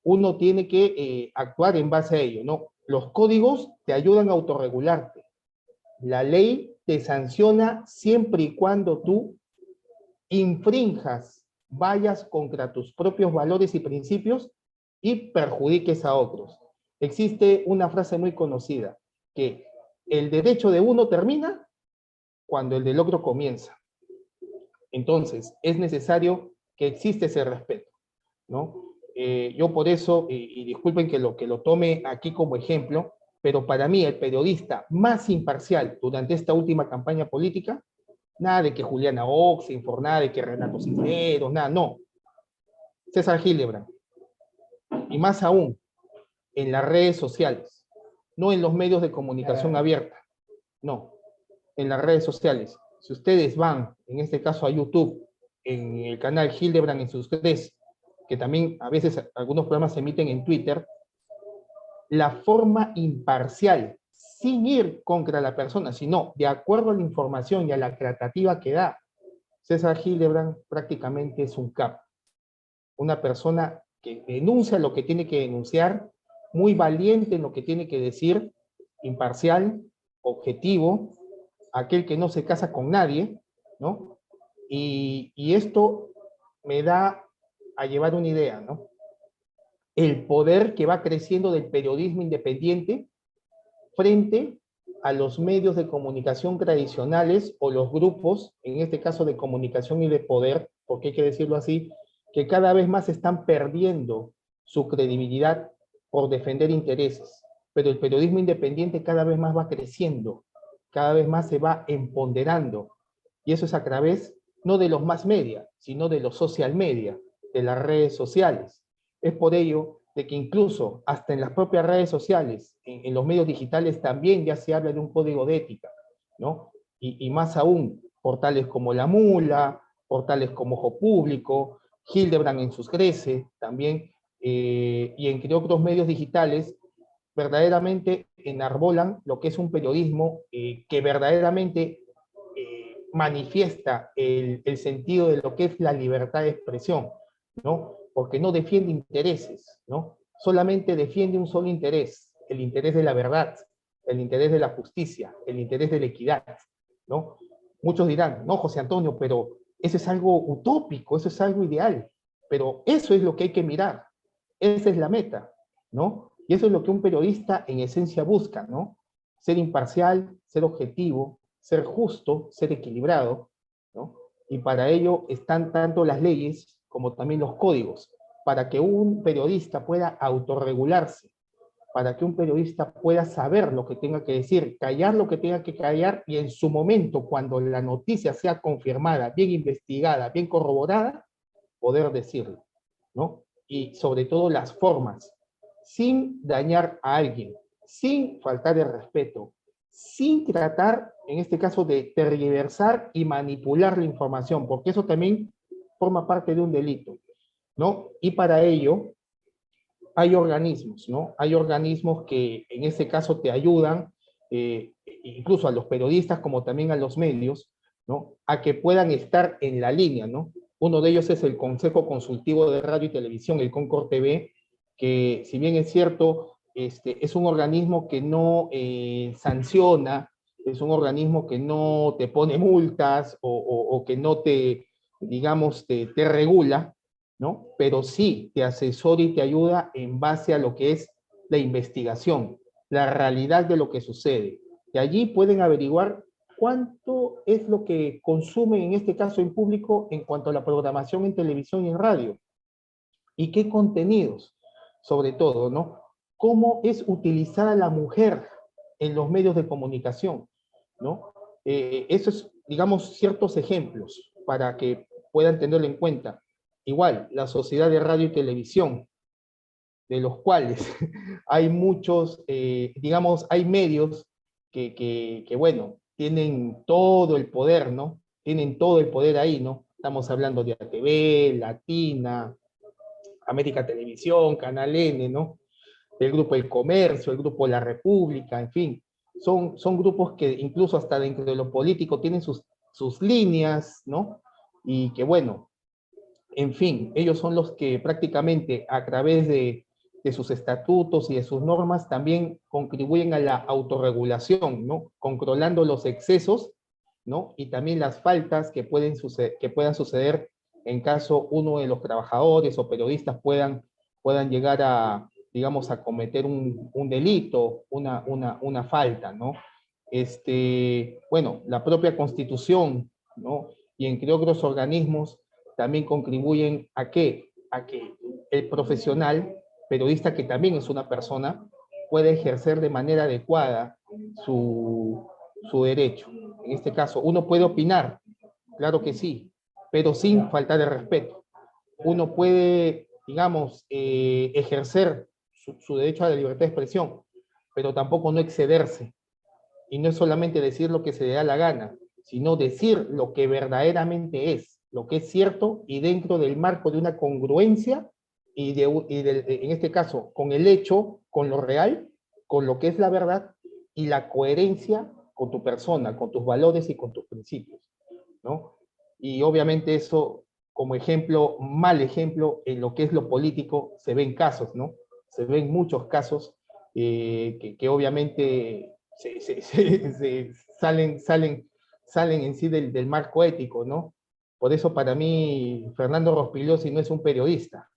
uno tiene que actuar en base a ello, ¿no? Los códigos te ayudan a autorregularte. La ley te sanciona siempre y cuando tú infrinjas, vayas contra tus propios valores y principios y perjudiques a otros. Existe una frase muy conocida, que el derecho de uno termina cuando el del otro comienza. Entonces, es necesario que exista ese respeto, ¿no? Yo por eso, y disculpen que lo tome aquí como ejemplo, pero para mí el periodista más imparcial durante esta última campaña política, nada de que Juliana Oxenford, nada de que Renato Cisneros, nada, no. César Hildebrand. Y más aún, en las redes sociales, no en los medios de comunicación abierta, no, en las redes sociales. Si ustedes van, en este caso a YouTube, en el canal Hildebrand en sus redes, que también a veces algunos programas se emiten en Twitter, la forma imparcial, sin ir contra la persona, sino de acuerdo a la información y a la tratativa que da. César Hildebrand prácticamente es un capo, una persona que denuncia lo que tiene que denunciar, muy valiente en lo que tiene que decir, imparcial, objetivo, aquel que no se casa con nadie, ¿no? Y esto me da a llevar una idea, ¿no? El poder que va creciendo del periodismo independiente frente a los medios de comunicación tradicionales o los grupos, en este caso de comunicación y de poder, porque hay que decirlo así, que cada vez más están perdiendo su credibilidad por defender intereses. Pero el periodismo independiente cada vez más va creciendo, cada vez más se va empoderando. Y eso es a través no de los mass media, sino de los social media, de las redes sociales. Es por ello de que incluso hasta en las propias redes sociales, en los medios digitales también ya se habla de un código de ética, ¿no? Y más aún, portales como La Mula, portales como Ojo Público, Hildebrand en sus Crece, también, y entre otros medios digitales, verdaderamente enarbolan lo que es un periodismo que verdaderamente manifiesta el sentido de lo que es la libertad de expresión, ¿no? Porque no defiende intereses, ¿no? Solamente defiende un solo interés, el interés de la verdad, el interés de la justicia, el interés de la equidad, ¿no? Muchos dirán, no, José Antonio, pero eso es algo utópico, eso es algo ideal, pero eso es lo que hay que mirar, esa es la meta, ¿no? Y eso es lo que un periodista en esencia busca, ¿no? Ser imparcial, ser objetivo, ser justo, ser equilibrado, ¿no? Y para ello están tanto las leyes como también los códigos, para que un periodista pueda autorregularse, para que un periodista pueda saber lo que tenga que decir, callar lo que tenga que callar, y en su momento, cuando la noticia sea confirmada, bien investigada, bien corroborada, poder decirlo, ¿no? Y sobre todo las formas, sin dañar a alguien, sin faltar el respeto, sin tratar, en este caso, de tergiversar y manipular la información, porque eso también forma parte de un delito, ¿no? Y para ello hay organismos, ¿no? Hay organismos que en este caso te ayudan, incluso a los periodistas como también a los medios, ¿no? A que puedan estar en la línea, ¿no? Uno de ellos es el Consejo Consultivo de Radio y Televisión, el Concord TV, que si bien es cierto, es un organismo que no sanciona, es un organismo que no te pone multas o que no te, digamos, te regula, ¿no? Pero sí te asesora y te ayuda en base a lo que es la investigación, la realidad de lo que sucede. Y allí pueden averiguar cuánto es lo que consumen, en este caso en público, en cuanto a la programación en televisión y en radio. Y qué contenidos, sobre todo, ¿no? Cómo es utilizada la mujer en los medios de comunicación, ¿no? Eso es, digamos, ciertos ejemplos para que puedan tenerlo en cuenta. Igual, la Sociedad de Radio y Televisión, de los cuales hay muchos, digamos, hay medios que, bueno, tienen todo el poder, ¿no? Tienen todo el poder ahí, ¿no? Estamos hablando de ATV, Latina, América Televisión, Canal N, ¿no? El Grupo El Comercio, el Grupo La República, en fin. Son grupos que incluso hasta dentro de lo político tienen sus líneas, ¿no? Y que, bueno, en fin, ellos son los que prácticamente a través de sus estatutos y de sus normas también contribuyen a la autorregulación, ¿no? Controlando los excesos, ¿no? Y también las faltas que puedan suceder en caso uno de los trabajadores o periodistas puedan llegar a, digamos, a cometer un delito, una falta, ¿no? Bueno, la propia Constitución, ¿no? Y entre otros organismos también contribuyen a que el profesional, periodista que también es una persona, pueda ejercer de manera adecuada su derecho. En este caso, uno puede opinar, claro que sí, pero sin faltar de respeto. Uno puede, digamos, ejercer su derecho a la libertad de expresión, pero tampoco no excederse. Y no es solamente decir lo que se le da la gana, sino decir lo que verdaderamente es, lo que es cierto y dentro del marco de una congruencia en este caso, con el hecho, con lo real, con lo que es la verdad y la coherencia con tu persona, con tus valores y con tus principios, ¿no? Y obviamente eso, como ejemplo, mal ejemplo, en lo que es lo político, se ven casos, ¿no? Se ven muchos casos que obviamente salen en sí del marco ético, ¿no? Por eso para mí Fernando Rospigliosi no es un periodista,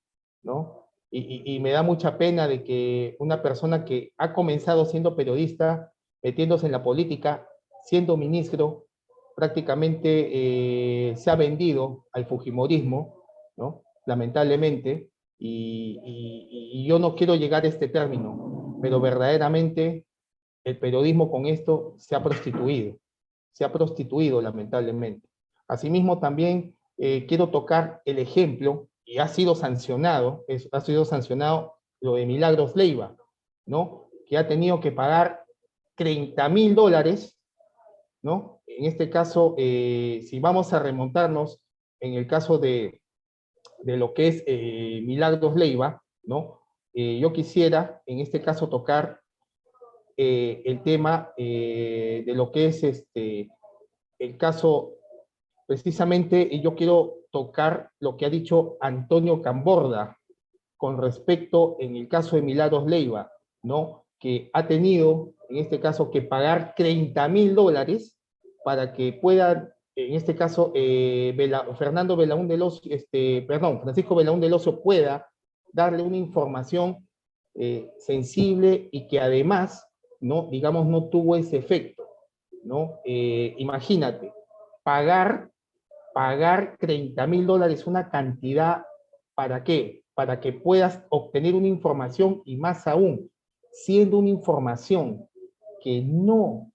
¿no? Y me da mucha pena de que una persona que ha comenzado siendo periodista, metiéndose en la política, siendo ministro, prácticamente se ha vendido al fujimorismo, ¿no? Lamentablemente, y yo no quiero llegar a este término, pero verdaderamente el periodismo con esto se ha prostituido lamentablemente. Asimismo también quiero tocar el ejemplo, y ha sido sancionado lo de Milagros Leiva, ¿no? Que ha tenido que pagar $30.000, ¿no? En este caso, si vamos a remontarnos, en el caso de lo que es Milagros Leiva, ¿no? Yo quisiera, en este caso, tocar el tema de lo que es el caso, precisamente, y yo quiero tocar lo que ha dicho Antonio Camborda con respecto en el caso de Milagros Leiva, ¿no? Que ha tenido, en este caso, que pagar $30.000 para que pueda, en este caso, Francisco Belaúnde Ocio pueda darle una información sensible y que además, ¿no? Digamos, no tuvo ese efecto, ¿no? Imagínate, pagar $30.000, una cantidad, ¿para qué? Para que puedas obtener una información, y más aún, siendo una información que no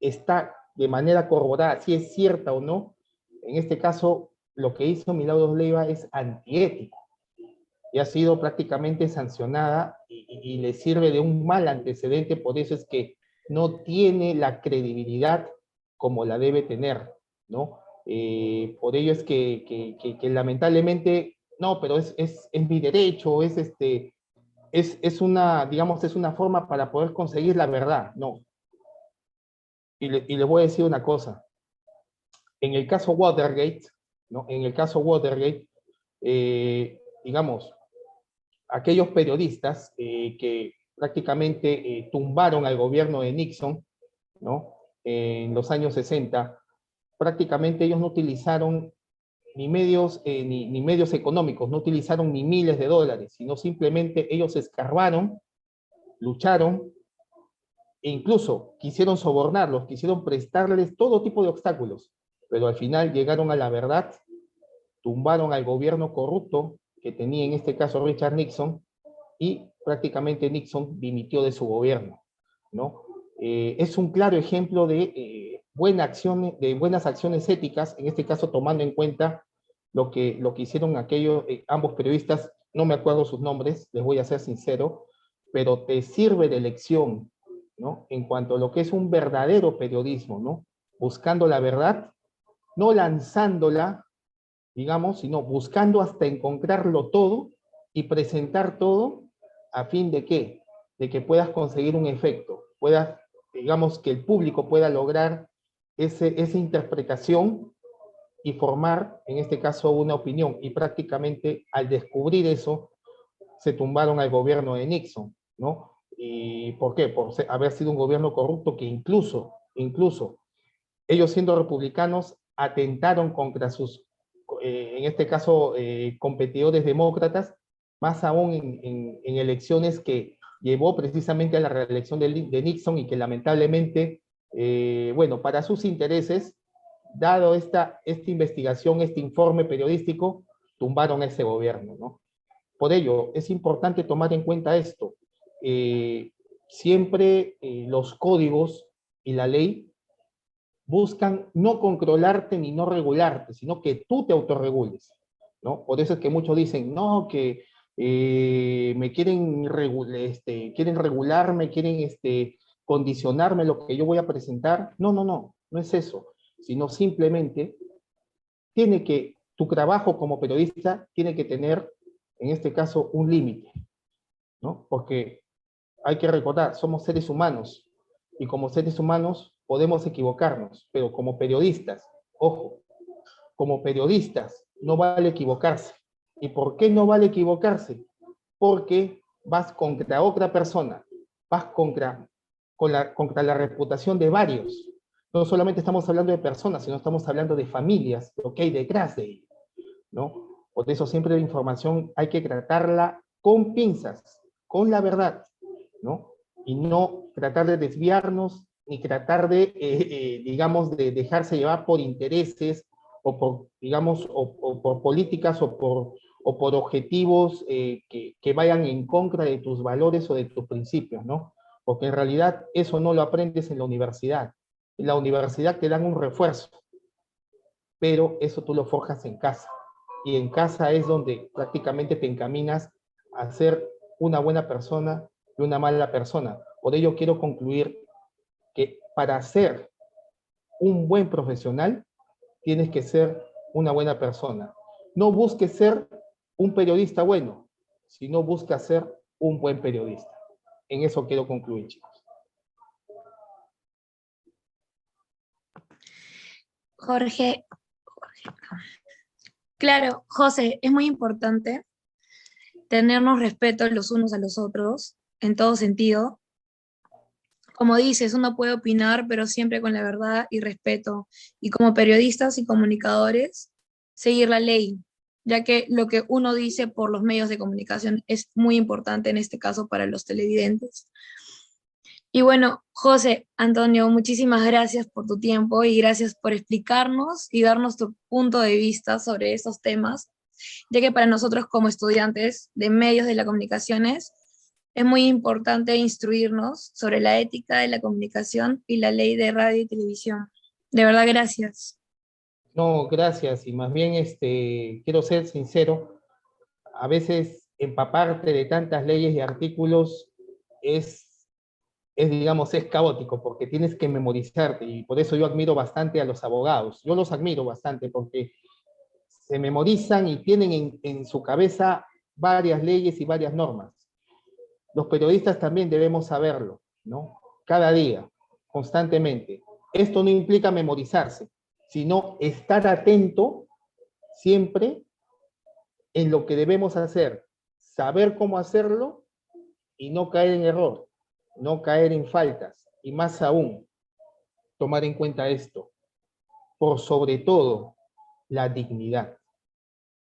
está de manera corroborada, si es cierta o no. En este caso, lo que hizo Milagros Leiva es antiético y ha sido prácticamente sancionada y le sirve de un mal antecedente. Por eso es que no tiene la credibilidad como la debe tener, ¿no? Por ello es que lamentablemente, no, pero es mi derecho, es una, digamos, es una forma para poder conseguir la verdad, no. Y le voy a decir una cosa, en el caso Watergate, ¿no? En el caso Watergate, digamos, aquellos periodistas que prácticamente tumbaron al gobierno de Nixon, ¿no? En los años 60, prácticamente ellos no utilizaron ni medios económicos, no utilizaron ni miles de dólares, sino simplemente ellos escarbaron, lucharon, e incluso quisieron sobornarlos, quisieron prestarles todo tipo de obstáculos, pero al final llegaron a la verdad, tumbaron al gobierno corrupto que tenía en este caso Richard Nixon, y prácticamente Nixon dimitió de su gobierno, ¿no? Es un claro ejemplo de buenas acciones éticas, en este caso tomando en cuenta lo que hicieron aquellos, ambos periodistas, no me acuerdo sus nombres, les voy a ser sincero, pero te sirve de lección, ¿no? En cuanto a lo que es un verdadero periodismo, ¿no? Buscando la verdad, no lanzándola, digamos, sino buscando hasta encontrarlo todo y presentar todo a fin de ¿qué? De que puedas conseguir un efecto, puedas, digamos, que el público pueda lograr esa interpretación y formar, en este caso, una opinión. Y prácticamente al descubrir eso, se tumbaron al gobierno de Nixon, ¿no? ¿Y por qué? Por haber sido un gobierno corrupto que incluso ellos siendo republicanos atentaron contra sus, en este caso, competidores demócratas, más aún en elecciones que llevó precisamente a la reelección de Nixon y que lamentablemente, bueno, para sus intereses, dado esta investigación, este informe periodístico, tumbaron a ese gobierno, ¿no? Por ello, es importante tomar en cuenta esto. Siempre los códigos y la ley buscan no controlarte ni no regularte, sino que tú te autorregules, ¿no? Por eso es que muchos dicen, no, que me quieren, quieren regularme, quieren condicionarme lo que yo voy a presentar. No, no, no, no es eso, sino simplemente tu trabajo como periodista tiene que tener, en este caso, un límite, ¿no? Porque hay que recordar, somos seres humanos, Y como seres humanos podemos equivocarnos, pero como periodistas, ojo, como periodistas no vale equivocarse. ¿Y por qué no vale equivocarse? Porque vas contra otra persona, vas contra la reputación de varios. No solamente estamos hablando de personas, sino estamos hablando de familias, lo que hay detrás de ello, ¿no? Por eso siempre la información hay que tratarla con pinzas, con la verdad, ¿no? Y no tratar de desviarnos, ni tratar de, digamos, de dejarse llevar por intereses o por, digamos, o por políticas o por objetivos que vayan en contra de tus valores o de tus principios, ¿no? Porque en realidad eso no lo aprendes en la universidad. En la universidad te dan un refuerzo, pero eso tú lo forjas en casa. Y en casa es donde prácticamente te encaminas a ser una buena persona y una mala persona. Por ello quiero concluir que para ser un buen profesional tienes que ser una buena persona. No busques ser un periodista bueno, sino busca ser un buen periodista. En eso quiero concluir, chicos. Jorge, claro, José, es muy importante tenernos respeto los unos a los otros, en todo sentido. Como dices, uno puede opinar, pero siempre con la verdad y respeto. Y como periodistas y comunicadores, seguir la ley, ya que lo que uno dice por los medios de comunicación es muy importante en este caso para los televidentes. Y bueno, José, Antonio, muchísimas gracias por tu tiempo y gracias por explicarnos y darnos tu punto de vista sobre estos temas, ya que para nosotros como estudiantes de medios de las comunicaciones es muy importante instruirnos sobre la ética de la comunicación y la ley de radio y televisión. De verdad, gracias. No, gracias. Y más bien quiero ser sincero, a veces empaparte de tantas leyes y artículos digamos, es caótico, porque tienes que memorizarte, y por eso yo admiro bastante a los abogados. Yo los admiro bastante porque se memorizan y tienen en su cabeza varias leyes y varias normas. Los periodistas también debemos saberlo, ¿no? Cada día, constantemente. Esto no implica memorizarse, sino estar atento siempre en lo que debemos hacer, saber cómo hacerlo y no caer en error, no caer en faltas, y más aún, tomar en cuenta esto, por sobre todo, la dignidad.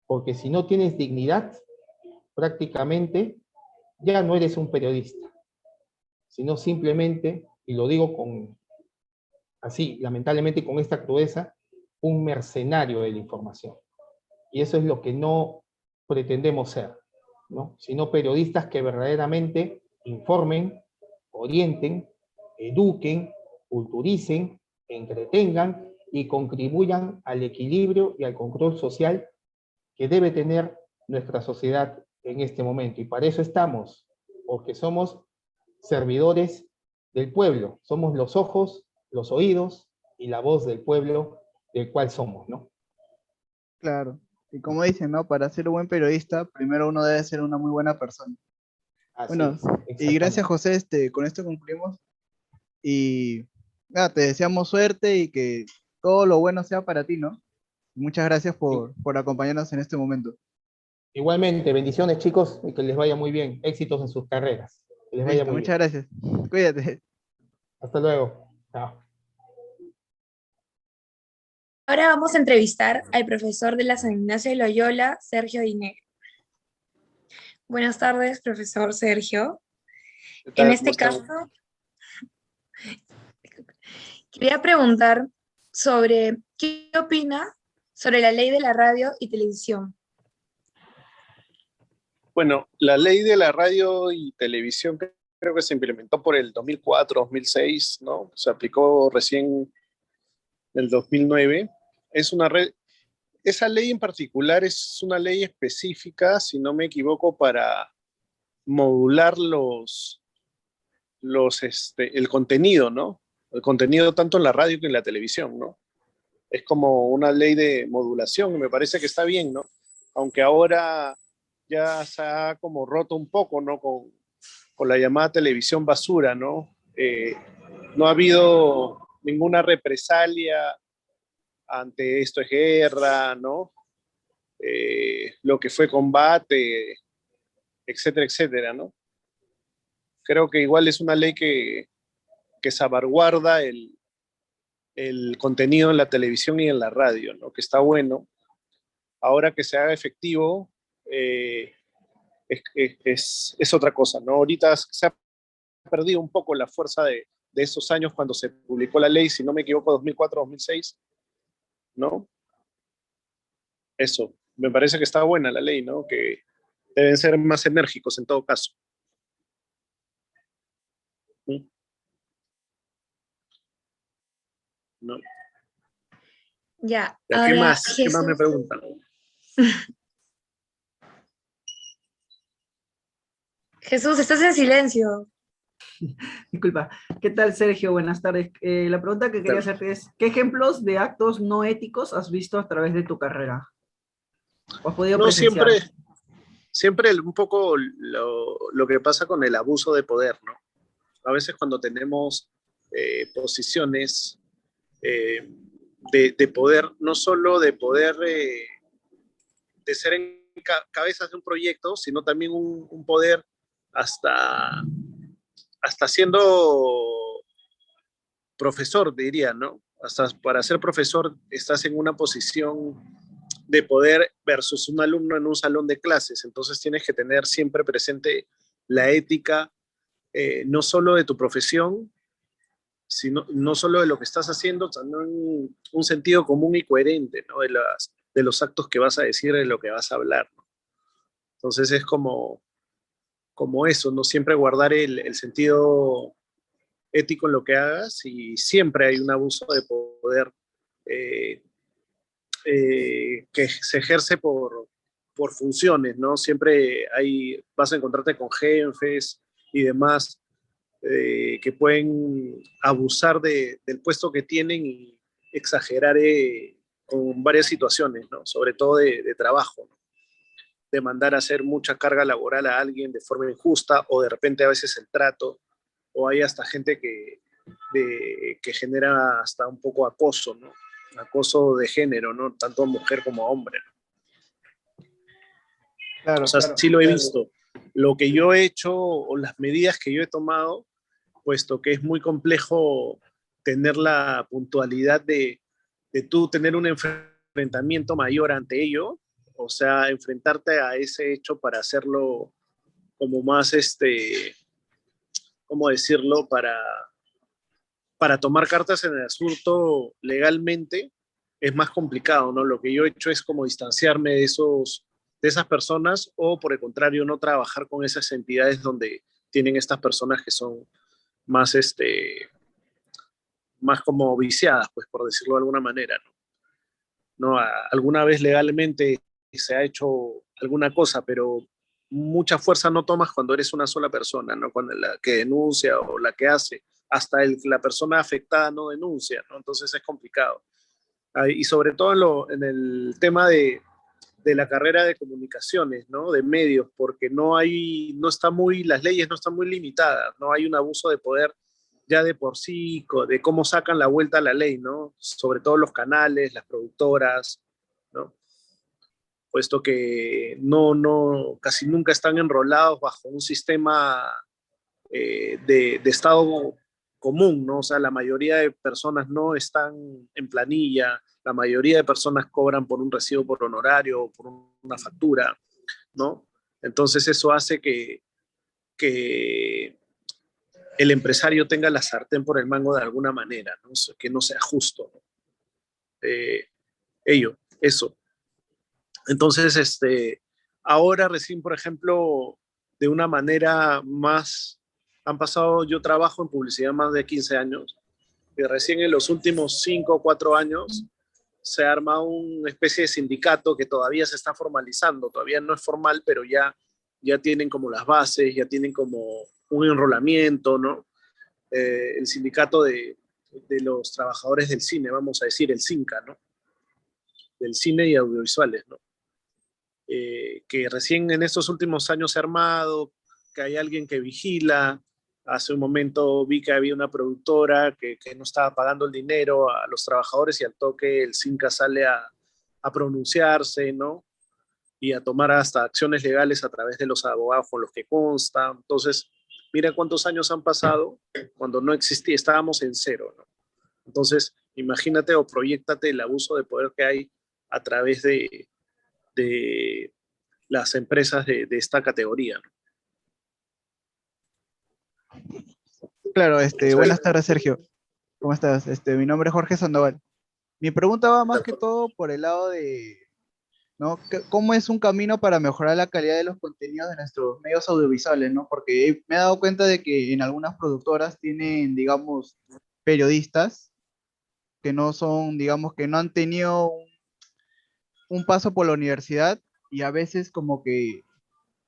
Porque si no tienes dignidad, prácticamente ya no eres un periodista, sino simplemente, y lo digo así, lamentablemente con esta crudeza, un mercenario de la información. Y eso es lo que no pretendemos ser, ¿no? Sino periodistas que verdaderamente informen, orienten, eduquen, culturicen, entretengan y contribuyan al equilibrio y al control social que debe tener nuestra sociedad en este momento. Y para eso estamos, porque somos servidores del pueblo, somos los ojos, los oídos y la voz del pueblo del cual somos, ¿no? Claro. Y como dicen, ¿no? Para ser un buen periodista, primero uno debe ser una muy buena persona. Así Bueno, es, y gracias, exactamente. José, con esto concluimos. Y nada, te deseamos suerte y que todo lo bueno sea para ti, ¿no? Muchas gracias por acompañarnos en este momento. Igualmente, bendiciones chicos y que les vaya muy bien. Éxitos en sus carreras. Que les vaya Listo, muy bien. muchas gracias. Cuídate. Hasta luego. Chao. Ahora vamos a entrevistar al profesor de la San Ignacio de Loyola, Sergio Dinegro. Buenas tardes, profesor Sergio. ¿Qué En tal? ¿Cómo este están? caso, quería preguntar sobre qué opina sobre la ley de la radio y televisión. Bueno, la ley de la radio y televisión creo que se implementó por el 2004, 2006, ¿no? Se aplicó recién en el 2009. Es una red, esa ley en particular es una ley específica, si no me equivoco, para modular el contenido, ¿no? El contenido tanto en la radio como en la televisión, ¿no? Es como una ley de modulación y me parece que está bien, ¿no? Aunque ahora ya se ha como roto un poco, ¿no? Con la llamada televisión basura, ¿no? no ha habido ninguna represalia ante esto es guerra, ¿no? Lo que fue combate, etcétera, etcétera, ¿no? Creo que igual es una ley que salvaguarda el contenido en la televisión y en la radio, ¿no? Que está bueno. Ahora que se haga efectivo, es otra cosa, ¿no? Ahorita se ha perdido un poco la fuerza de esos años cuando se publicó la ley, si no me equivoco, 2004-2006, ¿no? Eso, me parece que está buena la ley, ¿no? Que deben ser más enérgicos en todo caso. ¿No? Ya, ¿Qué ahora más? ¿Qué más Jesús. me preguntan? Jesús, estás en silencio. Disculpa. ¿Qué tal, Sergio? Buenas tardes. La pregunta que quería hacerte es, ¿qué ejemplos de actos no éticos has visto a través de tu carrera? ¿O has podido No, presenciar? siempre un poco lo que pasa con el abuso de poder, ¿no? A veces cuando tenemos posiciones de poder, no solo de poder de ser en cabezas de un proyecto, sino también un poder hasta siendo profesor, diría, ¿no? Hasta para ser profesor estás en una posición de poder versus un alumno en un salón de clases, entonces tienes que tener siempre presente la ética, no solo de tu profesión, sino no solo de lo que estás haciendo, también un sentido común y coherente, ¿no? De los actos que vas a decir, de lo que vas a hablar, ¿no? Entonces es como eso, ¿no? Siempre guardar el sentido ético en lo que hagas y siempre hay un abuso de poder eh, que se ejerce por funciones, ¿no? Siempre vas a encontrarte con jefes y demás que pueden abusar del puesto que tienen y exagerar con varias situaciones, ¿no? Sobre todo de trabajo, ¿no? De mandar a hacer mucha carga laboral a alguien de forma injusta o de repente a veces el trato, o hay hasta gente que genera hasta un poco acoso, ¿no? Acoso de género, ¿no? Tanto mujer como hombre, ¿no? Claro, O sea, claro. sí lo he visto. Lo que yo he hecho o las medidas que yo he tomado, puesto que es muy complejo tener la puntualidad de tú tener un enfrentamiento mayor ante ello, o sea, enfrentarte a ese hecho para hacerlo como más, ¿cómo decirlo? Para tomar cartas en el asunto legalmente es más complicado, ¿no? Lo que yo he hecho es como distanciarme de esas personas o por el contrario no trabajar con esas entidades donde tienen estas personas que son más, más como viciadas, pues por decirlo de alguna manera, ¿no? Alguna vez legalmente se ha hecho alguna cosa, pero mucha fuerza no tomas cuando eres una sola persona, ¿no? Cuando la que denuncia o la que hace, hasta la persona afectada no denuncia, ¿no? Entonces es complicado. Y sobre todo en el tema de la carrera de comunicaciones, ¿no? De medios, porque las leyes no están muy limitadas, no hay un abuso de poder ya de por sí, de cómo sacan la vuelta a la ley, ¿no? Sobre todo los canales, las productoras, ¿no? Puesto que casi nunca están enrolados bajo un sistema de Estado común, ¿no? O sea, la mayoría de personas no están en planilla, la mayoría de personas cobran por un recibo por honorario o por una factura, ¿no? Entonces eso hace que el empresario tenga la sartén por el mango de alguna manera, ¿no? Que no sea justo, ¿no? Eso. Entonces, ahora recién, por ejemplo, de una manera más, yo trabajo en publicidad más de 15 años, y recién en los últimos 5 o 4 años se ha armado una especie de sindicato que todavía se está formalizando, todavía no es formal, pero ya tienen como las bases, ya tienen como un enrolamiento, ¿no? El sindicato de los trabajadores del cine, vamos a decir, el CINCA, ¿no? Del cine y audiovisuales, ¿no? Que recién en estos últimos años se ha armado, que hay alguien que vigila Hace un momento vi que había una productora que no estaba pagando el dinero a los trabajadores y al toque el CINCA sale a pronunciarse, ¿no? Y a tomar hasta acciones legales a través de los abogados con los que consta. Entonces, mira cuántos años han pasado cuando no existía, estábamos en cero, ¿no? Entonces, imagínate o proyéctate el abuso de poder que hay a través de las empresas de esta categoría, ¿no? Claro, buenas tardes, Sergio. ¿Cómo estás? Mi nombre es Jorge Sandoval. Mi pregunta va más que todo por el lado de, ¿no? ¿Cómo es un camino para mejorar la calidad de los contenidos de nuestros medios audiovisuales, ¿no? Porque me he dado cuenta de que en algunas productoras tienen, digamos, periodistas que no son, digamos, que no han tenido un paso por la universidad y a veces como que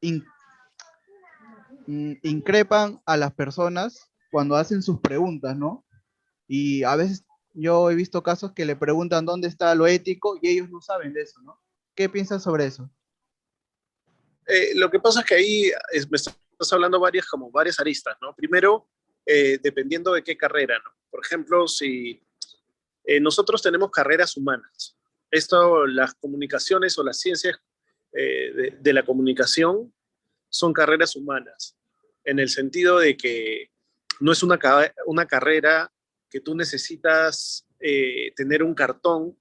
in- increpan a las personas cuando hacen sus preguntas, ¿no? Y a veces yo he visto casos que le preguntan dónde está lo ético y ellos no saben de eso, ¿no? ¿Qué piensas sobre eso? Lo que pasa es que ahí me estás hablando como varias aristas, ¿no? Primero, dependiendo de qué carrera, ¿no? Por ejemplo, si nosotros tenemos carreras humanas, esto, las comunicaciones o las ciencias de la comunicación son carreras humanas, en el sentido de que no es una carrera que tú necesitas tener un cartón,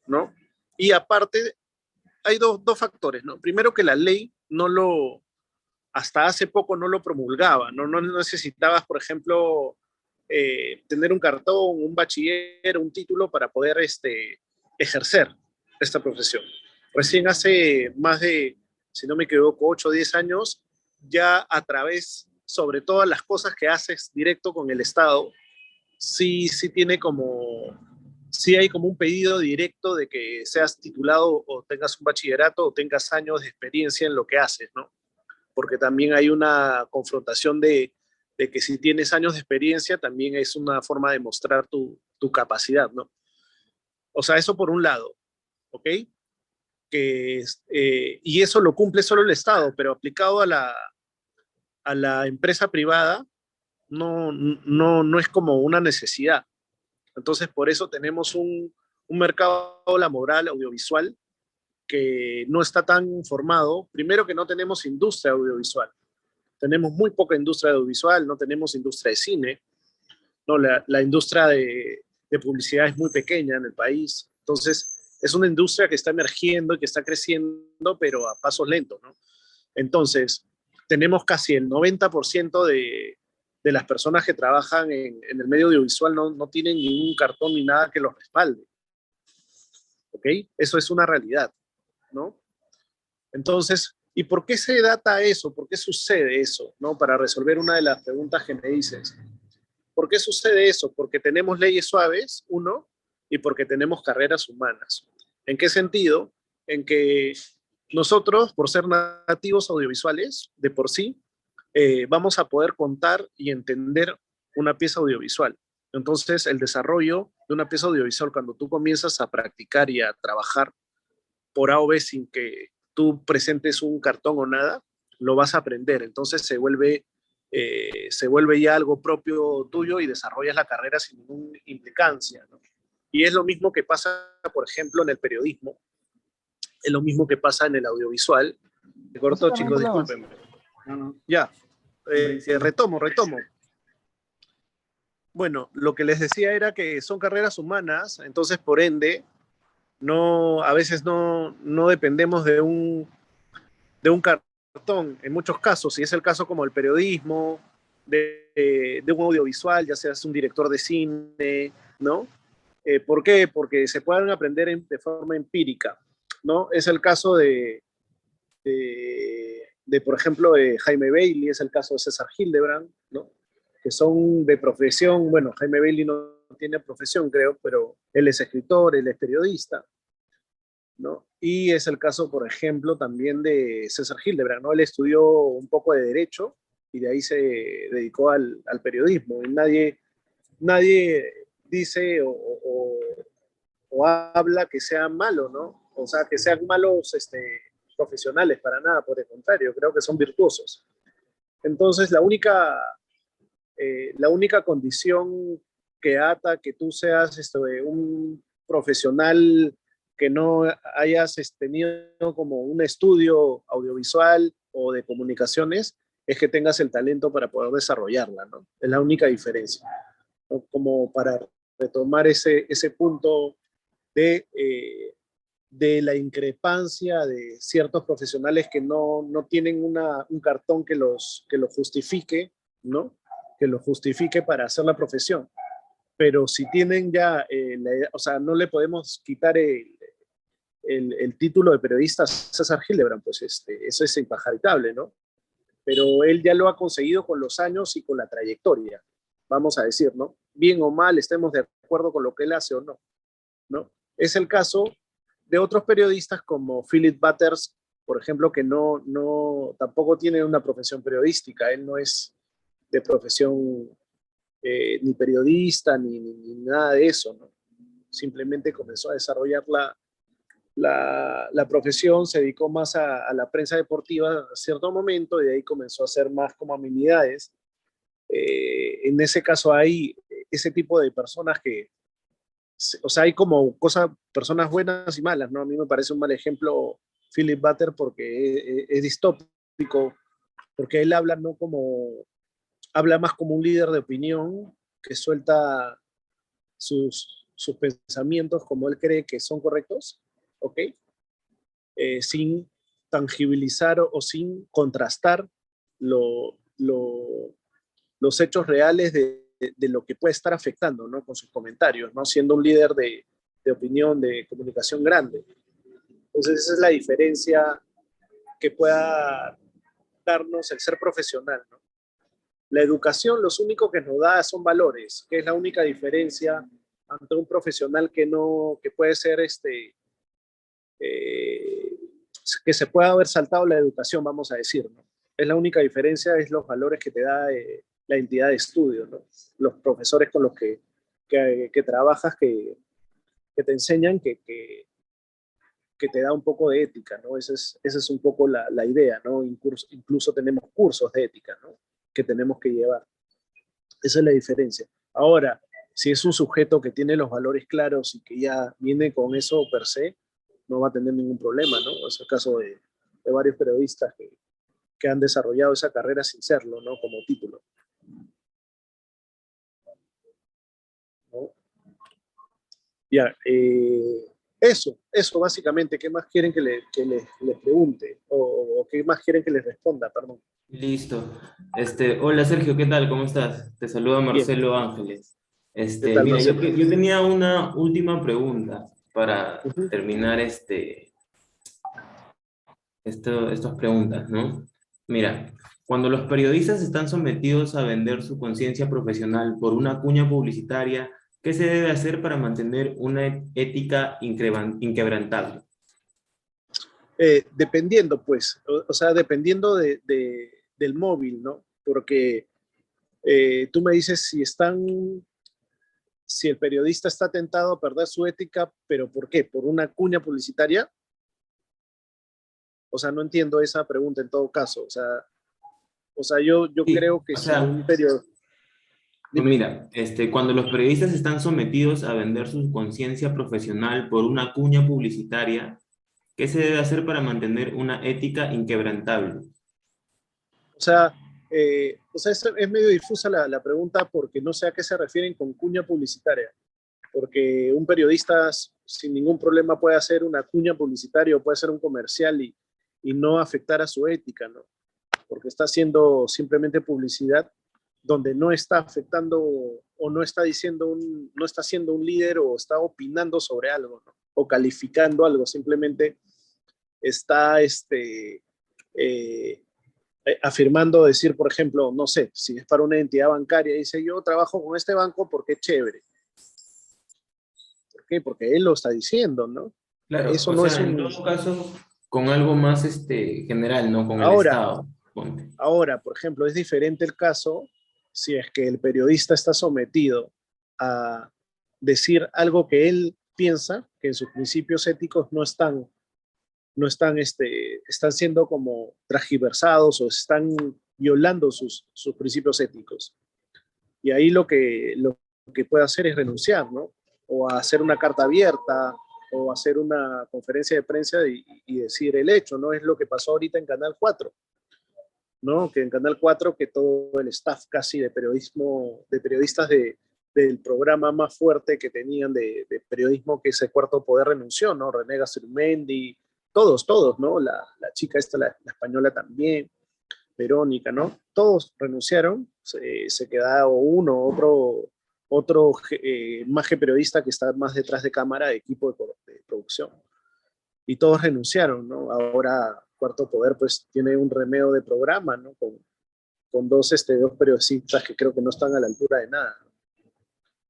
¿no? Y aparte, hay dos factores, ¿no? Primero que la ley hasta hace poco no lo promulgaba, ¿no? No necesitabas, por ejemplo, tener un cartón, un bachiller, un título para poder ejercer esta profesión. Recién hace más de, si no me equivoco, 8 o 10 años, ya a través, sobre todas las cosas que haces directo con el Estado, sí hay como un pedido directo de que seas titulado o tengas un bachillerato o tengas años de experiencia en lo que haces, ¿no? Porque también hay una confrontación de que si tienes años de experiencia también es una forma de mostrar tu capacidad, ¿no? O sea, eso por un lado, ¿ok? Y eso lo cumple solo el Estado, pero aplicado a la empresa privada no es como una necesidad. Entonces, por eso tenemos un mercado laboral audiovisual que no está tan formado. Primero que no tenemos industria audiovisual. Tenemos muy poca industria audiovisual, no tenemos industria de cine. No, la industria de publicidad es muy pequeña en el país. Entonces, es una industria que está emergiendo y que está creciendo, pero a pasos lentos, ¿no? Entonces, tenemos casi el 90% de las personas que trabajan en el medio audiovisual no tienen ningún cartón ni nada que los respalde. ¿Ok? Eso es una realidad, ¿no? Entonces, ¿y por qué se data eso? ¿Por qué sucede eso? ¿No? Para resolver una de las preguntas que me dices. ¿Por qué sucede eso? Porque tenemos leyes suaves, uno, y porque tenemos carreras humanas. ¿En qué sentido? En que nosotros, por ser nativos audiovisuales, de por sí, vamos a poder contar y entender una pieza audiovisual. Entonces, el desarrollo de una pieza audiovisual, cuando tú comienzas a practicar y a trabajar por A o B sin que tú presentes un cartón o nada, lo vas a aprender. Entonces se vuelve ya algo propio tuyo y desarrollas la carrera sin ninguna implicancia, ¿no? Y es lo mismo que pasa, por ejemplo, en el periodismo, es lo mismo que pasa en el audiovisual. Me cortó, chicos, discúlpenme. Ya, retomo. Bueno, lo que les decía era que son carreras humanas, entonces por ende, a veces no dependemos de un cartón, en muchos casos, y es el caso como el periodismo, de un audiovisual, ya seas un director de cine, ¿no? ¿Por qué? Porque se pueden aprender de forma empírica, ¿no? Es el caso por ejemplo, de Jaime Bailey, es el caso de César Hildebrand, ¿no? Que son de profesión, bueno, Jaime Bailey no tiene profesión, creo, pero él es escritor, él es periodista, ¿no? Y es el caso, por ejemplo, también de César Hildebrand, ¿no? Él estudió un poco de Derecho y de ahí se dedicó al periodismo. Y nadie dice o habla que sea malo, ¿no? O sea, que sean malos profesionales, para nada, por el contrario, creo que son virtuosos. Entonces, la única la única condición que ata que tú seas un profesional que no hayas tenido como un estudio audiovisual o de comunicaciones, es que tengas el talento para poder desarrollarla, ¿no? Es la única diferencia, ¿no? Como para retomar ese punto de la increpancia de ciertos profesionales que no tienen un cartón que los justifique, ¿no? Que los justifique para hacer la profesión. Pero si tienen ya, o sea, no le podemos quitar el título de periodista a César Hildebrand, pues eso es impajaritable, ¿no? Pero él ya lo ha conseguido con los años y con la trayectoria, vamos a decir, ¿no? Bien o mal, estemos de acuerdo con lo que él hace o no, ¿no? Es el caso de otros periodistas como Philip Butters, por ejemplo, que tampoco tiene una profesión periodística, él no es de profesión ni periodista ni nada de eso, ¿no? Simplemente comenzó a desarrollar la profesión, se dedicó más a la prensa deportiva a cierto momento y de ahí comenzó a hacer más como amenidades. En ese caso hay ese tipo de personas que, o sea, hay como personas buenas y malas, ¿no? A mí me parece un mal ejemplo Philip Butter porque es distópico, porque él habla habla más como un líder de opinión que suelta sus pensamientos como él cree que son correctos, ¿ok? Sin tangibilizar o sin contrastar los hechos reales de lo que puede estar afectando, ¿no? Con sus comentarios, ¿no? Siendo un líder de opinión, de comunicación grande. Entonces esa es la diferencia que pueda darnos el ser profesional, ¿no? La educación, los únicos que nos da son valores, que es la única diferencia ante un profesional que puede ser que se pueda haber saltado la educación, vamos a decir, ¿no? Es la única diferencia, es los valores que te da la entidad de estudio, ¿no? Los profesores con los que trabajas, que te enseñan, que te da un poco de ética, ¿no? Esa es un poco la idea, ¿no? Incluso tenemos cursos de ética, ¿no? Que tenemos que llevar. Esa es la diferencia. Ahora, si es un sujeto que tiene los valores claros y que ya viene con eso per se, no va a tener ningún problema, ¿no? Es el caso de varios periodistas que han desarrollado esa carrera sin serlo, ¿no? Como título, ¿no? Ya, eso básicamente. ¿Qué más quieren que les pregunte? O qué más quieren que les responda, perdón. Listo. Hola Sergio, ¿qué tal? ¿Cómo estás? Te saluda Bien. Marcelo Ángeles. ¿Qué tal, Mira, yo Marcelo? tenía una última pregunta para terminar estas preguntas, ¿no? Mira, cuando los periodistas están sometidos a vender su conciencia profesional por una cuña publicitaria, ¿qué se debe hacer para mantener una ética inquebrantable? Dependiendo, pues, o sea, dependiendo del móvil, ¿no? Porque tú me dices si el periodista está tentado a perder su ética, pero ¿por qué? ¿Por una cuña publicitaria? O sea, no entiendo esa pregunta en todo caso. O sea, yo Sí, creo que o si un sea, periodista... mira, cuando los periodistas están sometidos a vender su conciencia profesional por una cuña publicitaria, ¿qué se debe hacer para mantener una ética inquebrantable? O sea, es medio difusa la pregunta porque no sé a qué se refieren con cuña publicitaria. Porque un periodista sin ningún problema puede hacer una cuña publicitaria o puede hacer un comercial y no afectar a su ética, ¿no? Porque está haciendo simplemente publicidad donde no está afectando o no está no está siendo un líder o está opinando sobre algo, ¿no? O calificando algo, simplemente está afirmando, decir, por ejemplo, no sé, si es para una entidad bancaria, dice yo trabajo con este banco porque es chévere. ¿Por qué? Porque él lo está diciendo, ¿no? Claro, Eso o no sea, es en un... todo caso, con algo más general, ¿no? Con el Ahora, Estado. Ponte. Ahora, por ejemplo, es diferente el caso si es que el periodista está sometido a decir algo que él piensa que en sus principios éticos están siendo como transgiversados o están violando sus principios éticos. Y ahí lo que puede hacer es renunciar, ¿no? O hacer una carta abierta, o hacer una conferencia de prensa y decir el hecho, ¿no? Es lo que pasó ahorita en Canal 4, ¿no? Que en Canal 4, que todo el staff casi de periodismo, de periodistas del programa más fuerte que tenían de periodismo, que es el Cuarto Poder, renunció, ¿no? René Gastelumendi, todos, ¿no? La chica esta, la española también, Verónica, ¿no? Todos renunciaron, se queda uno, otro más que periodista que está más detrás de cámara, de equipo de producción. Y todos renunciaron, ¿no? Ahora Cuarto Poder pues tiene un remeo de programa, ¿no? Con dos periodistas que creo que no están a la altura de nada.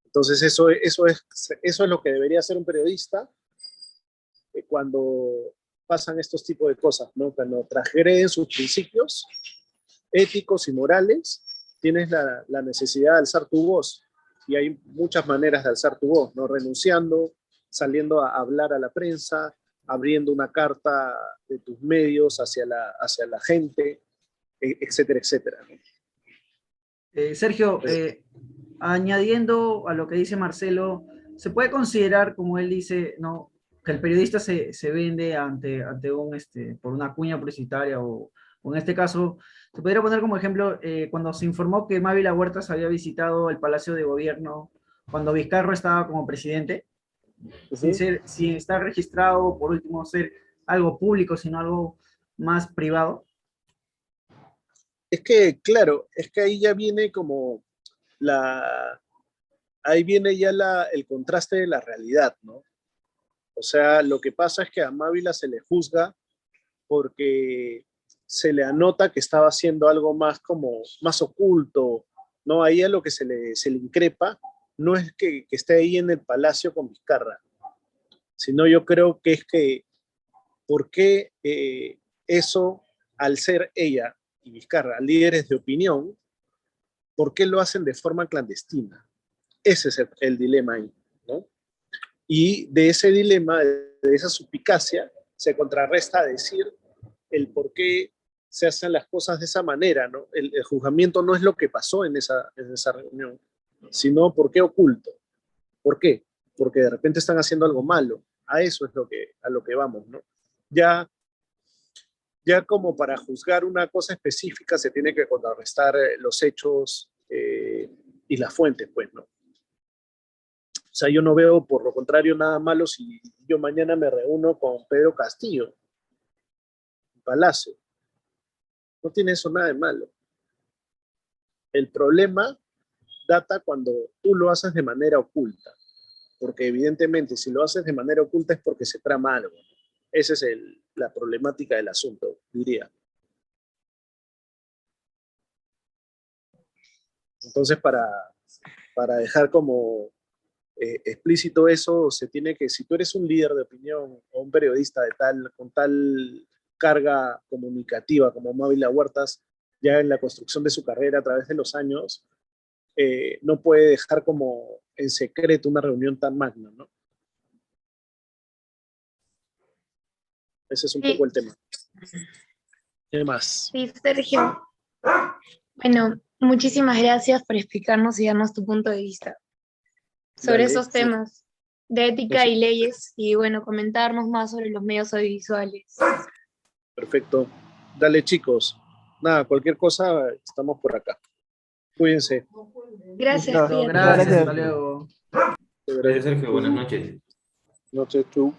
Entonces eso es lo que debería hacer un periodista cuando pasan estos tipos de cosas, ¿no? Cuando transgreden sus principios éticos y morales, tienes la necesidad de alzar tu voz. Y hay muchas maneras de alzar tu voz, ¿no? Renunciando, saliendo a hablar a la prensa, abriendo una carta de tus medios hacia la gente, etcétera, etcétera, ¿no? Sergio, añadiendo a lo que dice Marcelo, ¿se puede considerar, como él dice, no, que el periodista se vende ante por una cuña publicitaria o en este caso, se podría poner como ejemplo cuando se informó que Mávila Huertas había visitado el Palacio de Gobierno cuando Vizcarro estaba como presidente, sin estar registrado, por último, ser algo público, sino algo más privado? Es que, claro, es que ahí ya viene como ahí viene ya el contraste de la realidad, ¿no? O sea, lo que pasa es que a Mávila se le juzga porque se le anota que estaba haciendo algo más oculto, ¿no? Ahí a lo que se le increpa no es que esté ahí en el palacio con Vizcarra, sino yo creo que es que, ¿por qué eso, al ser ella y Vizcarra líderes de opinión, por qué lo hacen de forma clandestina? Ese es el dilema ahí, ¿no? Y de ese dilema, de esa suspicacia, se contrarresta a decir el por qué se hacen las cosas de esa manera, ¿no? El juzgamiento no es lo que pasó en esa reunión, sino por qué oculto. ¿Por qué? Porque de repente están haciendo algo malo. A eso es a lo que vamos, ¿no? Ya como para juzgar una cosa específica se tiene que contrarrestar los hechos y las fuentes, pues, ¿no? O sea, yo no veo, por lo contrario, nada malo si yo mañana me reúno con Pedro Castillo en Palacio. No tiene eso nada de malo. El problema data cuando tú lo haces de manera oculta, porque evidentemente si lo haces de manera oculta es porque se trama algo. Esa es la problemática del asunto, diría. Entonces, para dejar como explícito eso, se tiene que, si tú eres un líder de opinión o un periodista con tal carga comunicativa como Mávila Huertas, ya en la construcción de su carrera a través de los años, no puede dejar como en secreto una reunión tan magna, ¿no? Ese es un poco el tema. ¿Qué más? Sí, Sergio. Bueno, muchísimas gracias por explicarnos y darnos tu punto de vista sobre Dale, esos temas de ética y leyes y bueno, comentarnos más sobre los medios audiovisuales. Perfecto. Dale, chicos. Nada, cualquier cosa, estamos por acá. Cuídense. Gracias, Listo, cuídate. Gracias, gracias. hasta luego. Gracias, Sergio. Buenas noches. Noches, tú.